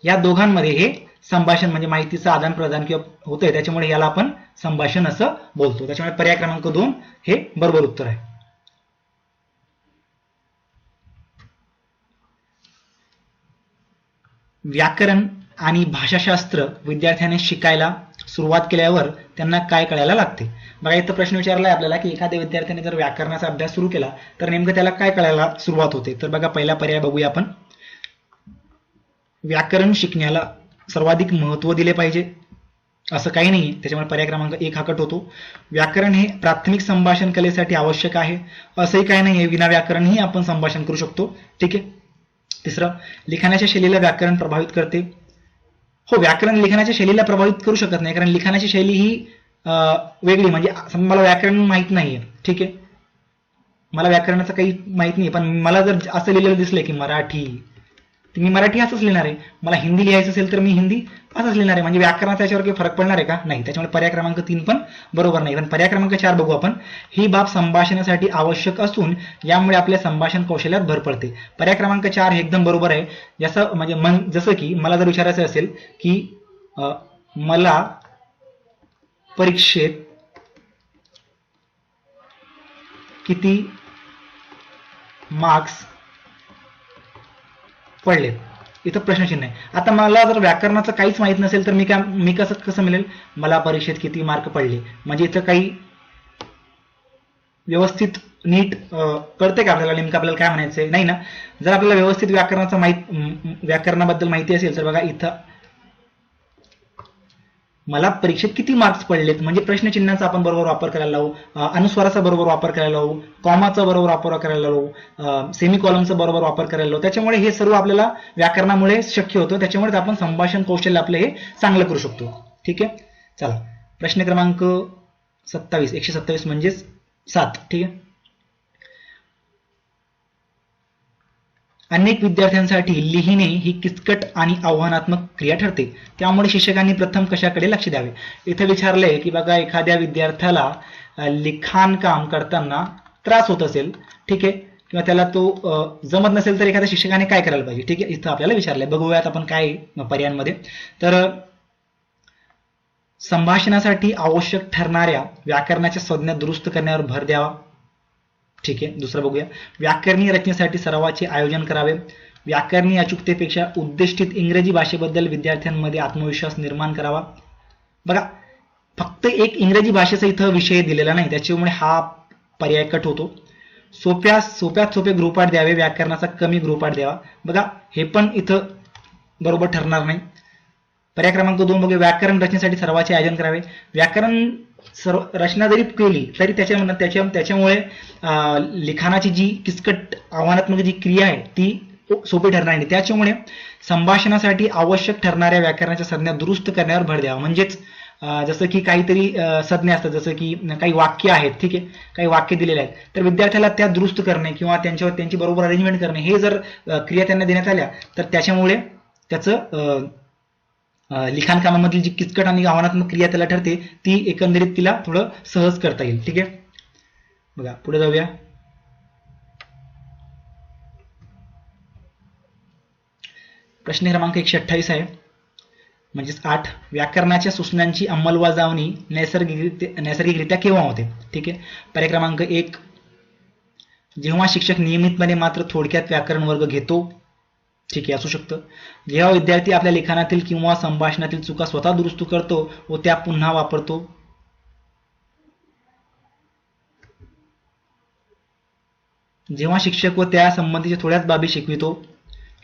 या दोघांमध्ये हे संभाषण म्हणजे माहितीचं आदान प्रदान किंवा होतंय, त्याच्यामुळे याला आपण संभाषण असं बोलतो. त्याच्यामुळे पर्याय क्रमांक 2 हे बरोबर उत्तर आहे. व्याकरण आणि भाषाशास्त्र विद्यार्थ्याने शिकायला सुरुवात केल्यावर त्यांना काय कळायला लागते? बघा इथं प्रश्न विचारलाय आपल्याला की एखाद्या विद्यार्थ्याने जर व्याकरणाचा अभ्यास सुरू केला तर नेमकं त्याला काय कळायला सुरुवात होते? तर बघा पहिला पर्याय बघूया आपण. व्याकरण शिकण्याला सर्वाधिक महत्त्व दिले पाहिजे असं काही नाही, त्याच्यामुळे पर्याय क्रमांक 1 हा कट होतो. व्याकरण हे प्राथमिक संभाषण कलेसाठी आवश्यक आहे असंही काही नाही, विना व्याकरणही आपण संभाषण करू शकतो. ठीक आहे. तिसरं, लिखाणाच्या शैलीला व्याकरण प्रभावित करते. हो, व्याकरण लिखाणाच्या शैलीला प्रभावित करू शकत नाही, कारण लिखाणाची शैली ही वेगळी. म्हणजे मला व्याकरण माहित नाहीये, ठीक आहे, मला व्याकरणाचं काही माहित नाही, पण मला जर असं लिहिलेलं दिसलंय की मराठी तर मी मराठी असंच लिहिणार आहे. मला हिंदी लिहायचं असेल तर मी हिंदी असंच लिहिणार आहे. म्हणजे व्याकरणाचा याच्यावर काही फरक पडणार आहे का? नाही. त्याच्यामुळे पर्याय क्रमांक 3 पण बरोबर नाही. पण पर्याय क्रमांक 4 बघू आपण. ही बाब संभाषणासाठी आवश्यक असून यामुळे आपल्या संभाषण कौशल्यात भर पडते. पर्याय क्रमांक 4 हे एकदम बरोबर आहे. जसं की मला जर विचारायचं असेल की मला परीक्षेत किती मार्क्स पडले, इथं प्रश्नचिन्ह आहे. आता मला जर व्याकरणाचं काहीच माहित नसेल तर मी कसं मिळेल मला परीक्षेत किती मार्क पडले, म्हणजे इथं काही व्यवस्थित नीट कळते का आपल्याला नेमकं आपल्याला काय म्हणायचंय? नाही ना. जर आपल्याला व्यवस्थित व्याकरणाबद्दल माहिती असेल तर बघा इथं मला परीक्षेत किती मार्क्स पडलेत म्हणजे प्रश्नचिन्हाचा आपण बरोबर वापर करायला लावू, अनुस्वाराचा बरोबर वापर करायला लावू, कॉमाचा बरोबर वापर करायला लावू, सेमी कॉलमचा बरोबर वापर करायला लावू. त्याच्यामुळे हे सर्व आपल्याला व्याकरणामुळे शक्य होतं. त्याच्यामुळे आपण संभाषण कौशल्य आपलं हे चांगलं करू शकतो. ठीक आहे. चला प्रश्न क्रमांक 27 127 म्हणजेच 7. ठीक आहे. अनेक विद्यार्थ्यांसाठी लिहिणे ही किचकट आणि आव्हानात्मक क्रिया ठरते. त्यामुळे शिक्षकांनी प्रथम कशाकडे लक्ष द्यावे? इथे विचारलंय की बघा एखाद्या विद्यार्थ्याला लिखाण काम करताना त्रास होत असेल, ठीक आहे, किंवा त्याला तो जमत नसेल तर एखाद्या शिक्षकाने काय करायला पाहिजे? ठीक आहे, इथं आपल्याला विचारलंय. बघूयात आपण काय पर्यायांमध्ये. तर संभाषणासाठी आवश्यक ठरणाऱ्या व्याकरणाच्या संज्ञा दुरुस्त करण्यावर भर द्यावा. ठीक आहे. दुसरं बघूया. व्याकरणीय रचनेसाठी सरावाचे आयोजन करावे. व्याकरणीय अचूकतेपेक्षा उद्दिष्टित इंग्रजी भाषेबद्दल विद्यार्थ्यांमध्ये आत्मविश्वास निर्माण करावा. बघा फक्त एक इंग्रजी भाषेचा इथं विषय दिलेला नाही, त्याच्यामुळे हा पर्याय कट होतो. सोप्यात सोपे गृहपाठ द्यावे, व्याकरणाचा कमी गृहपाठ द्यावा. बघा हे पण इथं बरोबर ठरणार नाही. पर्याय क्रमांक 2 बघूया. व्याकरण रचनेसाठी सरावाचे आयोजन करावे. व्याकरण रचना जरी केली तरी त्याच्यामुळे लिखाणाची जी किचकट आव्हानात्मक जी क्रिया आहे ती सोपी ठरणार नाही. त्याच्यामुळे संभाषणासाठी आवश्यक ठरणाऱ्या व्याकरणाच्या संज्ञा दुरुस्त करण्यावर भर द्यावा. म्हणजेच जसं की काहीतरी संज्ञा असतात, जसं की काही वाक्य आहेत, ठीक आहे, काही वाक्य दिलेले आहेत, तर विद्यार्थ्याला त्या दुरुस्त करणे किंवा त्यांची बरोबर अरेंजमेंट करणे हे जर क्रिया त्यांना देण्यात आल्या तर त्याच्यामुळे त्याचं लिखाण कामामधील जी किचकट आणि आव्हानात्मक क्रिया त्याला ठरते ती एकंदरीत तिला थोडं सहज करता येईल. ठीक आहे. बघा पुढे जाऊया. प्रश्न क्रमांक 128 आहे, म्हणजेच 8. व्याकरणाच्या सूचनांची अंमलबजावणी नैसर्गिकरित्या केव्हा होते? ठीक आहे. पर्याय क्रमांक 1 जेव्हा शिक्षक नियमितपणे मात्र थोडक्यात व्याकरण वर्ग घेतो. ठीक आहे, असू शकतं. जेव्हा विद्यार्थी आपल्या लिखाणातील किंवा संभाषणातील चुका स्वतः दुरुस्त करतो व त्या पुन्हा वापरतो. जेव्हा शिक्षक व त्या संबंधीच्या थोड्याच बाबी शिकवितो.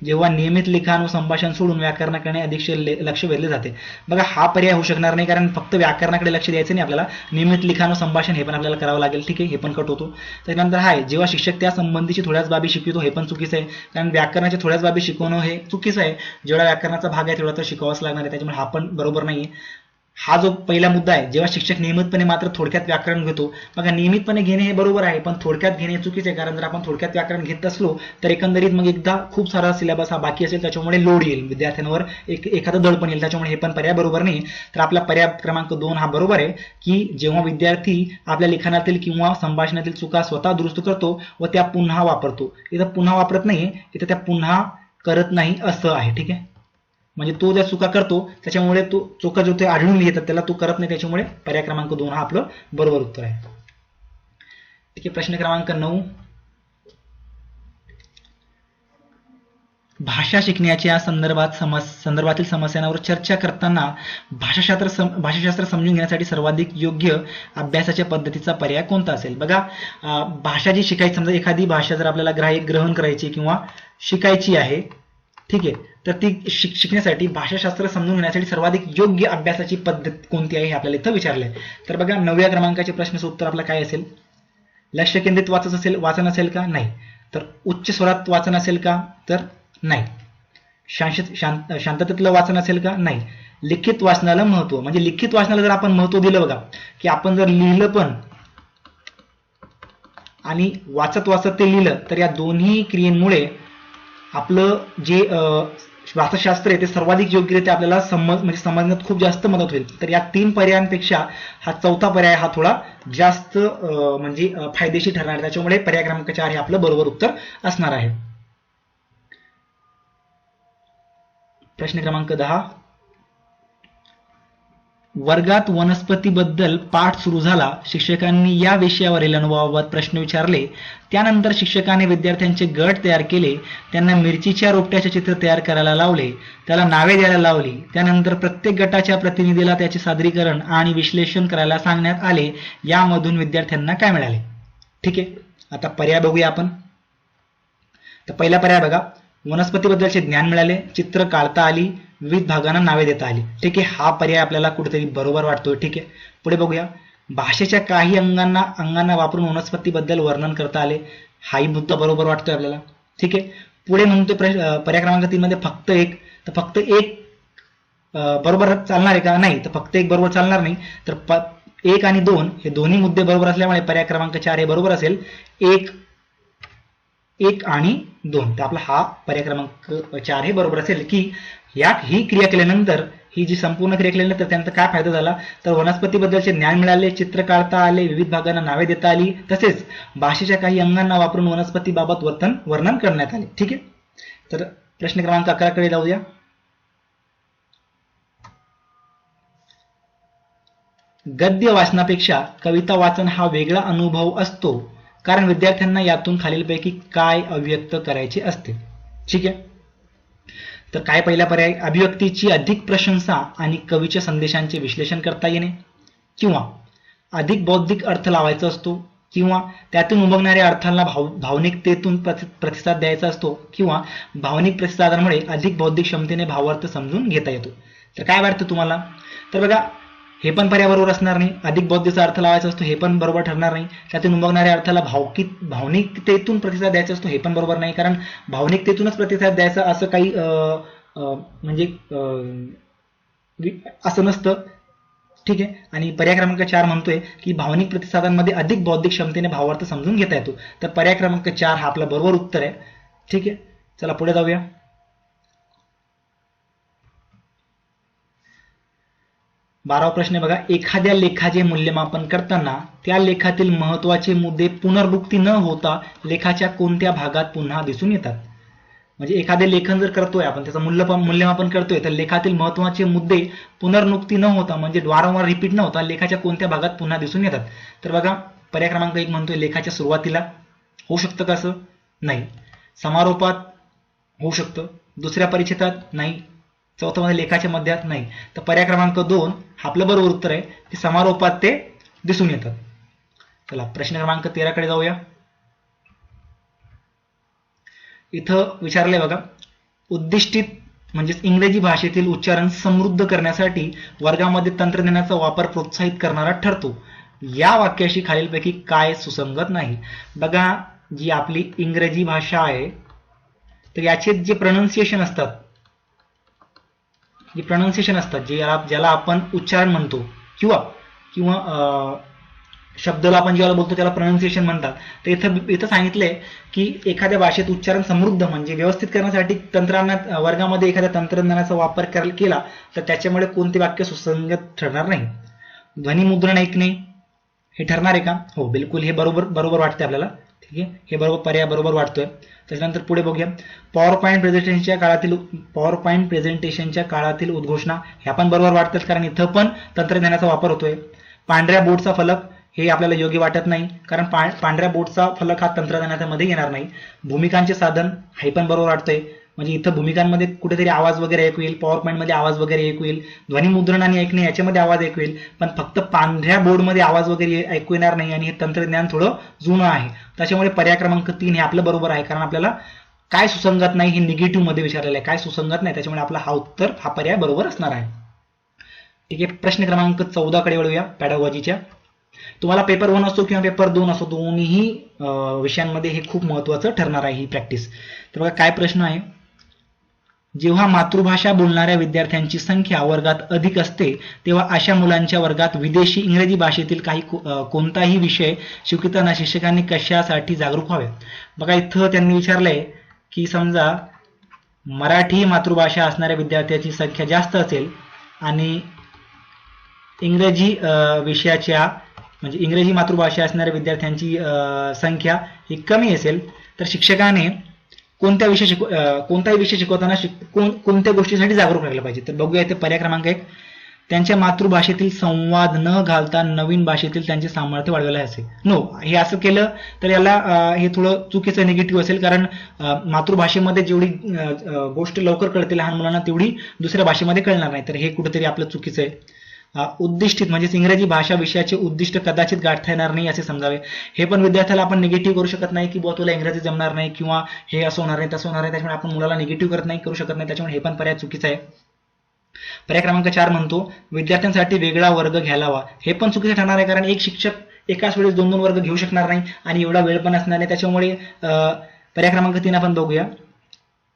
जेव्हा नियमित लिखाण व संभाषण सोडून व्याकरणाकडे अधिक लक्ष वेधले जाते. बघा हा पर्याय होऊ शकणार नाही, कारण फक्त व्याकरणाकडे लक्ष द्यायचं नाही आपल्याला, नियमित लिखाण व संभाषण हे पण आपल्याला करावं लागेल. ठीक आहे, हे पण कट होतो. त्यानंतर आहे जेव्हा शिक्षक त्या संबंधीची थोड्याच बाबी शिकवितो, हे पण चुकीचं आहे, कारण व्याकरणाच्या थोड्याच बाबी शिकवणं हे चुकीचं आहे. जेवढा व्याकरणाचा भाग आहे तेवढा तर शिकवावाच लागणार आहे, त्याच्यामुळे हा पण बरोबर नाहीये. हा जो पहिला मुद्दा आहे, जेव्हा शिक्षक नियमितपणे मात्र थोडक्यात व्याकरण घेतो. बघा नियमितपणे घेणे हे बरोबर आहे, पण थोडक्यात घेणे चुकीचे आहे, कारण जर आपण थोडक्यात व्याकरण घेत असलो तर एकंदरीत मग एकदा खूप सारा सिलेबस हा बाकी असेल, त्याच्यामुळे लोड येईल विद्यार्थ्यांवर, एखादं दडपण येईल, त्याच्यामुळे हे पण पर्याय बरोबर नाही. तर आपला पर्याय क्रमांक 2 हा बरोबर आहे, की जेव्हा विद्यार्थी आपल्या लिखाणातील किंवा संभाषणातील चुका स्वतः दुरुस्त करतो व त्या पुन्हा वापरतो. इथं पुन्हा वापरत नाहीये, इथं त्या पुन्हा करत नाही असं आहे. ठीक आहे, म्हणजे तो ज्या चुका करतो त्याच्यामुळे तो चुका जो ते आढळून येतात त्याला तो करत नाही, त्याच्यामुळे पर्याय क्रमांक 2 हा आपलं बरोबर उत्तर आहे. ठीक आहे. प्रश्न क्रमांक 9. भाषा शिकण्याच्या संदर्भातील समस्यांवर चर्चा करताना भाषाशास्त्र समजून घेण्यासाठी सर्वाधिक योग्य अभ्यासाच्या पद्धतीचा पर्याय कोणता असेल? बघा भाषा जी शिकायची, समजा एखादी भाषा जर आपल्याला ग्रहण करायची किंवा शिकायची आहे, ठीक आहे, तर ती शिकण्यासाठी भाषाशास्त्र समजून घेण्यासाठी सर्वाधिक योग्य अभ्यासाची पद्धत कोणती आहे हे आपल्याला इथं विचारलंय. तर बघा 9व्या क्रमांकाच्या प्रश्नाचं उत्तर आपलं काय असेल? लक्ष केंद्रित वाचन असेल का? नाही. तर उच्च स्वरात वाचन असेल का? तर नाही. शांततेतलं वाचन असेल का? नाही. लिखित वाचनाला महत्व, म्हणजे लिखित वाचनाला जर आपण महत्व दिलं, बघा की आपण जर लिहिलं पण आणि वाचत ते लिहिलं, तर या दोन्ही क्रियेमुळे आपलं जे भाषाशास्त्र आहे ते सर्वाधिक योग्यरित्या आपल्याला समजण्यात खूप जास्त मदत होईल. तर या 3 पर्यायांपेक्षा हा चौथा पर्याय हा थोडा जास्त म्हणजे फायदेशीर ठरणार आहे. त्याच्यामुळे पर्याय क्रमांक 4 हे आपलं बरोबर उत्तर असणार आहे. प्रश्न क्रमांक 10. वर्गात वनस्पतीबद्दल पाठ सुरू झाला. शिक्षकांनी या विषयावरील अनुभवाबाबत प्रश्न विचारले. त्यानंतर शिक्षकाने विद्यार्थ्यांचे गट तयार केले. त्यांना मिरचीच्या रोपट्याचे चित्र तयार करायला लावले. त्याला नावे द्यायला लावली. त्यानंतर प्रत्येक गटाच्या प्रतिनिधीला त्याचे सादरीकरण आणि विश्लेषण करायला सांगण्यात आले. यामधून विद्यार्थ्यांना काय मिळाले? ठीक आहे, आता पर्याय बघूया आपण. तर पहिला पर्याय बघा, वनस्पतीबद्दलचे ज्ञान मिळाले, चित्र काढता आली, विविध भागांना नावे देता आली. ठीक आहे, हा पर्याय आपल्याला कुठेतरी बरोबर वाटतोय. ठीक आहे, पुढे बघूया. भाषेच्या काही अंगांना वापरून वनस्पतीबद्दल वर्णन करता आले. हाही मुद्दा बरोबर वाटतोय आपल्याला. ठीक आहे, पुढे म्हणतोय पर्याय क्रमांक 3 मध्ये फक्त एक. तर फक्त एक बरोबर चालणार आहे का? नाही. तर फक्त एक बरोबर चालणार नाही. तर 1 आणि 2 हे दोन्ही मुद्दे बरोबर असल्यामुळे पर्याय क्रमांक 4 हे बरोबर असेल. 1 आणि 2. तर आपला हा पर्याय क्रमांक 4 हे बरोबर असेल की ही क्रिया केल्यानंतर, ही जी संपूर्ण क्रिया केल्यानंतर त्यांचा काय फायदा झाला? तर वनस्पतीबद्दलचे ज्ञान मिळाले, चित्र काढता आले, विविध भागांना नावे देता आली, तसेच भाषेच्या काही अंगांना वापरून वनस्पतीबाबत वर्णन करण्यात आले. ठीक आहे, तर प्रश्न क्रमांक 11 कडे जाऊया. गद्य वाचनापेक्षा कविता वाचन हा वेगळा अनुभव असतो, कारण विद्यार्थ्यांना यातून खालीलपैकी काय अभिव्यक्त करायचे असते? ठीक आहे, तर काय पहिला पर्याय, अभिव्यक्तीची अधिक प्रशंसा आणि कवीच्या संदेशांचे विश्लेषण करता येणे, किंवा अधिक बौद्धिक अर्थ लावायचा असतो, किंवा त्यातून उमगणाऱ्या अर्थांना भावनिकतेतून प्रतिसाद द्यायचा असतो, किंवा भावनिक प्रतिसादांमुळे अधिक बौद्धिक क्षमतेने भावार्थ समजून घेता येतो. तर काय वाटतं तुम्हाला? तर बघा, हे पण पर्याय बरोबर असणार नाही. अधिक बौद्धिकचा अर्थ लावायचा असतो हे पण बरोबर ठरणार नाही. त्यातून उमगणाऱ्या अर्थाला भावनिकतेतून प्रतिसाद द्यायचा असतो हे पण बरोबर नाही, कारण भावनिकतेतूनच प्रतिसाद द्यायचा असं काही म्हणजे असं नसतं. ठीक आहे, आणि पर्याय क्रमांक 4 म्हणतोय की भावनिक प्रतिसादांमध्ये अधिक बौद्धिक क्षमतेने भावार्थ समजून घेता येतो. तर पर्याय क्रमांक 4 हा आपला बरोबर उत्तर आहे. ठीक आहे, चला पुढे जाऊया. बारावा प्रश्न बघा, एखाद्या लेखाचे मूल्यमापन करताना त्या लेखातील महत्वाचे मुद्दे पुनरावृत्ती न होता लेखाच्या कोणत्या भागात पुन्हा दिसून येतात? म्हणजे एखादे लेखन जर करतोय आपण, त्याचं मूल्यमापन करतोय, तर लेखातील महत्वाचे मुद्दे पुनरावृत्ती न होता म्हणजे वारंवार रिपीट न होता लेखाच्या कोणत्या भागात पुन्हा दिसून येतात? तर बघा, पर्याय क्रमांक 1 म्हणतोय लेखाच्या सुरुवातीला. होऊ शकतं का असं? नाही. समारोपात होऊ शकतं. दुसऱ्या परिच्छेदात नाही. चौथा मध्ये लेखाच्या मध्यात नाही. तर पर्याय क्रमांक 2 हा आपलं बरोबर उत्तर आहे की समारोपात ते दिसून येतात. चला प्रश्न क्रमांक 13 कडे जाऊया. इथं विचारलंय बघा, उद्दिष्टित म्हणजेच इंग्रजी भाषेतील उच्चारण समृद्ध करण्यासाठी वर्गामध्ये तंत्रज्ञानाचा वापर प्रोत्साहित करणारा ठरतो. या वाक्याशी खालीलपैकी काय सुसंगत नाही? बघा, जी आपली इंग्रजी भाषा आहे तर याचे जे प्रोनाउन्सिएशन असतात, ज्याला आपण उच्चारण म्हणतो, किंवा शब्दाला आपण ज्याला बोलतो त्याला प्रोनाउन्सिएशन म्हणतात. तर इथं सांगितलंय की एखाद्या भाषेत उच्चारण समृद्ध म्हणजे व्यवस्थित करण्यासाठी वर्गामध्ये एखाद्या तंत्रज्ञानाचा वापर केला तर त्याच्यामुळे कोणते वाक्य सुसंगत ठरणार नाही. ध्वनिमुद्रण ऐकणे हे ठरणार आहे का? हो, बिलकुल हे बरोबर वाटते आपल्याला. ठीक आहे, हे पर्याय बरोबर वाटतोय. त्याच्यानंतर पुढे बघूया, पॉवर पॉईंट प्रेझेंटेशनच्या काळातील उद्घोषणा ह्या पण बरोबर वाटतात, कारण इथं पण तंत्रज्ञानाचा वापर होतोय. पांढऱ्या बोर्डचा फलक हे आपल्याला योग्य वाटत नाही, कारण पांढऱ्या बोर्डचा फलक हा तंत्रज्ञानामध्ये येणार नाही. भूमिकांचे साधन हे पण बरोबर वाटतंय, म्हणजे इथं भूमिकांमध्ये कुठेतरी आवाज वगैरे ऐकू येईल, पॉवर पॉईंट मध्ये आवाज वगैरे ऐकू येईल, ध्वनिमुद्रण आणि ऐकणे याच्यामध्ये आवाज ऐकू येईल, पण फक्त पांढऱ्या बोर्डमध्ये आवाज वगैरे ऐकू येणार नाही, आणि हे तंत्रज्ञान थोडं जुनं आहे. त्याच्यामुळे पर्याय क्रमांक 3 हे आपलं बरोबर आहे, कारण आपल्याला काय सुसंगत नाही हे निगेटिव्ह मध्ये विचारलेलं आहे, काय सुसंगत नाही, त्याच्यामुळे आपला हा पर्याय बरोबर असणार आहे. ठीक आहे, प्रश्न क्रमांक 14 कडे वळूया. पॅडागॉजीच्या तुम्हाला पेपर 1 असो किंवा पेपर 2 असो, दोन्ही विषयांमध्ये हे खूप महत्वाचं ठरणार आहे ही प्रॅक्टिस. तर बघा काय प्रश्न आहे, जेव्हा मातृभाषा बोलणाऱ्या विद्यार्थ्यांची संख्या वर्गात अधिक असते तेव्हा अशा मुलांच्या वर्गात विदेशी इंग्रजी भाषेतील कोणताही विषय शिकवताना शिक्षकांनी कशासाठी जागरूक व्हावे? बघा इथं त्यांनी विचारलंय की समजा मराठी मातृभाषा असणाऱ्या विद्यार्थ्यांची संख्या जास्त असेल आणि इंग्रजी विषयाच्या म्हणजे इंग्रजी मातृभाषा असणाऱ्या विद्यार्थ्यांची संख्या ही कमी असेल तर शिक्षकाने कोणताही विषय शिकवताना कोणत्या गोष्टीसाठी जागरूक राहिलं पाहिजे. तर बघूया इथे पर्याय क्रमांक 1, त्यांच्या मातृभाषेतील संवाद न घालता नवीन भाषेतील त्यांचे सामर्थ्य वाढवायला असेल. नो, हे असं केलं तर याला हे थोडं चुकीचं निगेटिव्ह असेल, कारण मातृभाषेमध्ये जेवढी गोष्ट लवकर कळते लहान मुलांना तेवढी दुसऱ्या भाषेमध्ये कळणार नाही. तर हे कुठेतरी आपलं चुकीचं आहे. उद्दिष्टित म्हणजेच इंग्रजी भाषा विषयाचे उद्दिष्ट कदाचित गाठता येणार नाही असे समजावे. हे पण विद्यार्थ्याला आपण निगेटिव्ह करू शकत नाही की बुवा तुला इंग्रजी जमणार नाही किंवा हे असं होणार नाही तसं होणार नाही, त्याच्यामुळे आपण मुलाला निगेटिव्ह करू शकत नाही. त्याच्यामुळे हे पण पर्याय चुकीचा आहे. पर्याय क्रमांक 4 म्हणतो विद्यार्थ्यांसाठी वेगळा वर्ग घ्यायला हवा. हे पण चुकीचं ठरणार आहे, कारण एक शिक्षक एकाच वेळेस 2 वर्ग घेऊ शकणार नाही आणि एवढा वेळ पण असणार नाही. त्याच्यामुळे पर्याय क्रमांक 3 आपण बघूया.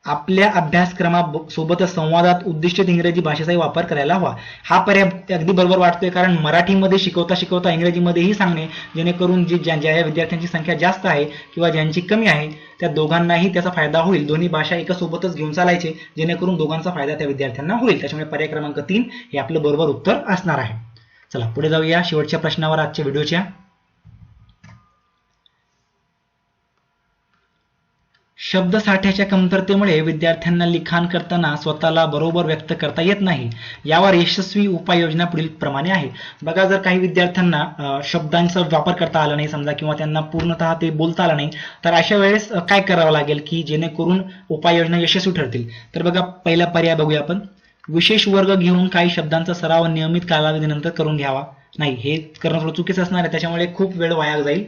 आपल्या अभ्यासक्रमासोबतच संवादात उद्दिष्टित इंग्रजी भाषेचाही वापर करायला हवा. हा पर्याय अगदी बरोबर वाटतोय, कारण मराठीमध्ये शिकवता शिकवता इंग्रजीमध्येही सांगणे, जेणेकरून ज्या विद्यार्थ्यांची संख्या जास्त आहे किंवा ज्यांची कमी आहे त्या दोघांनाही त्याचा फायदा होईल. दोन्ही भाषा एका सोबतच घेऊन चालायचे, जेणेकरून दोघांचा फायदा त्या विद्यार्थ्यांना होईल. त्याच्यामुळे पर्याय क्रमांक 3 हे आपलं बरोबर उत्तर असणार आहे. चला पुढे जाऊया शेवटच्या प्रश्नावर आजच्या व्हिडिओच्या. शब्दसाठ्याच्या कमतरतेमुळे विद्यार्थ्यांना लिखाण करताना स्वतःला बरोबर व्यक्त करता येत नाही. यावर यशस्वी उपाययोजना पुढील प्रमाणे आहे. बघा, जर काही विद्यार्थ्यांना शब्दांचा वापर करता आला नाही समजा किंवा त्यांना पूर्णतः ते बोलता आलं नाही, तर अशा वेळेस काय करावं लागेल की जेणेकरून उपाययोजना यशस्वी ठरतील. तर बघा, पहिला पर्याय बघूया आपण. विशेष वर्ग घेऊन काही शब्दांचा सराव नियमित कालावधीनंतर करून घ्यावा. नाही, हे करणं थोडं चुकीचं असणार आहे, त्याच्यामुळे खूप वेळ वाया जाईल.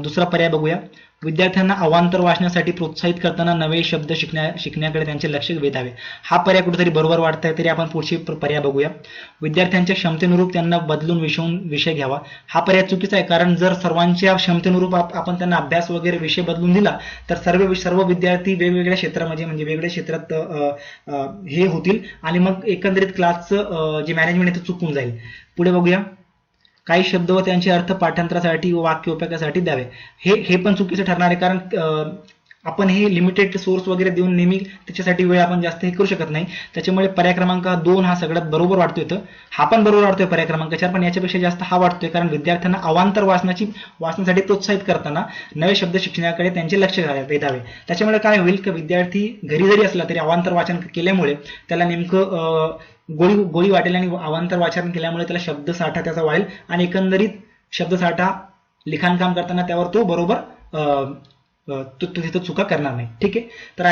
दुसरा पर्याय बघूया. विद्यार्थ्यांना अवांतर वाचण्यासाठी प्रोत्साहित करताना नवे शब्द शिकण्याकडे त्यांचे लक्ष वेधावे. हा पर्याय कुठेतरी बरोबर वाटतंय, तरी आपण पुढची पर्याय बघूया. विद्यार्थ्यांच्या क्षमतेनुरूप त्यांना बदलून विषय घ्यावा. हा पर्याय चुकीचा आहे, कारण जर सर्वांच्या क्षमतेनुरूप आपण त्यांना अभ्यास वगैरे विषय बदलून दिला तर सर्व विद्यार्थी वेगवेगळ्या क्षेत्रामध्ये म्हणजे वेगवेगळ्या क्षेत्रात हे होतील आणि मग एकंदरीत क्लासचं जे मॅनेजमेंट आहे ते चुकून जाईल. पुढे बघूया. काही शब्द व त्यांचे अर्थ पाठांतरासाठी व वाक्य उपयोगासाठी द्यावे. हे पण चुकीचं ठरणार आहे, कारण आपण हे लिमिटेड सोर्स वगैरे देऊन नेहमी त्याच्यासाठी वेळ आपण जास्त हे करू शकत नाही. त्याच्यामुळे पर्याय क्रमांक 2 हा सगळ्यात बरोबर वाटतोय. तर हा पण बरोबर वाटतोय पर्याय क्रमांक 4, पण याच्यापेक्षा जास्त हा वाटतोय, कारण विद्यार्थ्यांना अवांतर वाचनासाठी प्रोत्साहित करताना नवे शब्द शिक्षणाकडे त्यांचे लक्ष वेधावे. त्याच्यामुळे काय होईल की विद्यार्थी घरी जरी असला तरी अवांतर वाचन केल्यामुळे त्याला नेमकं गोळी वाटेल आणि अवांतर वाचन केल्यामुळे त्याला शब्दसाठा त्याचा वाढेल आणि एकंदरीत शब्दसाठा लिखाण काम करताना त्यावर तो बरोबर तो तिथं चुका करणार नाही. ठीक आहे. तर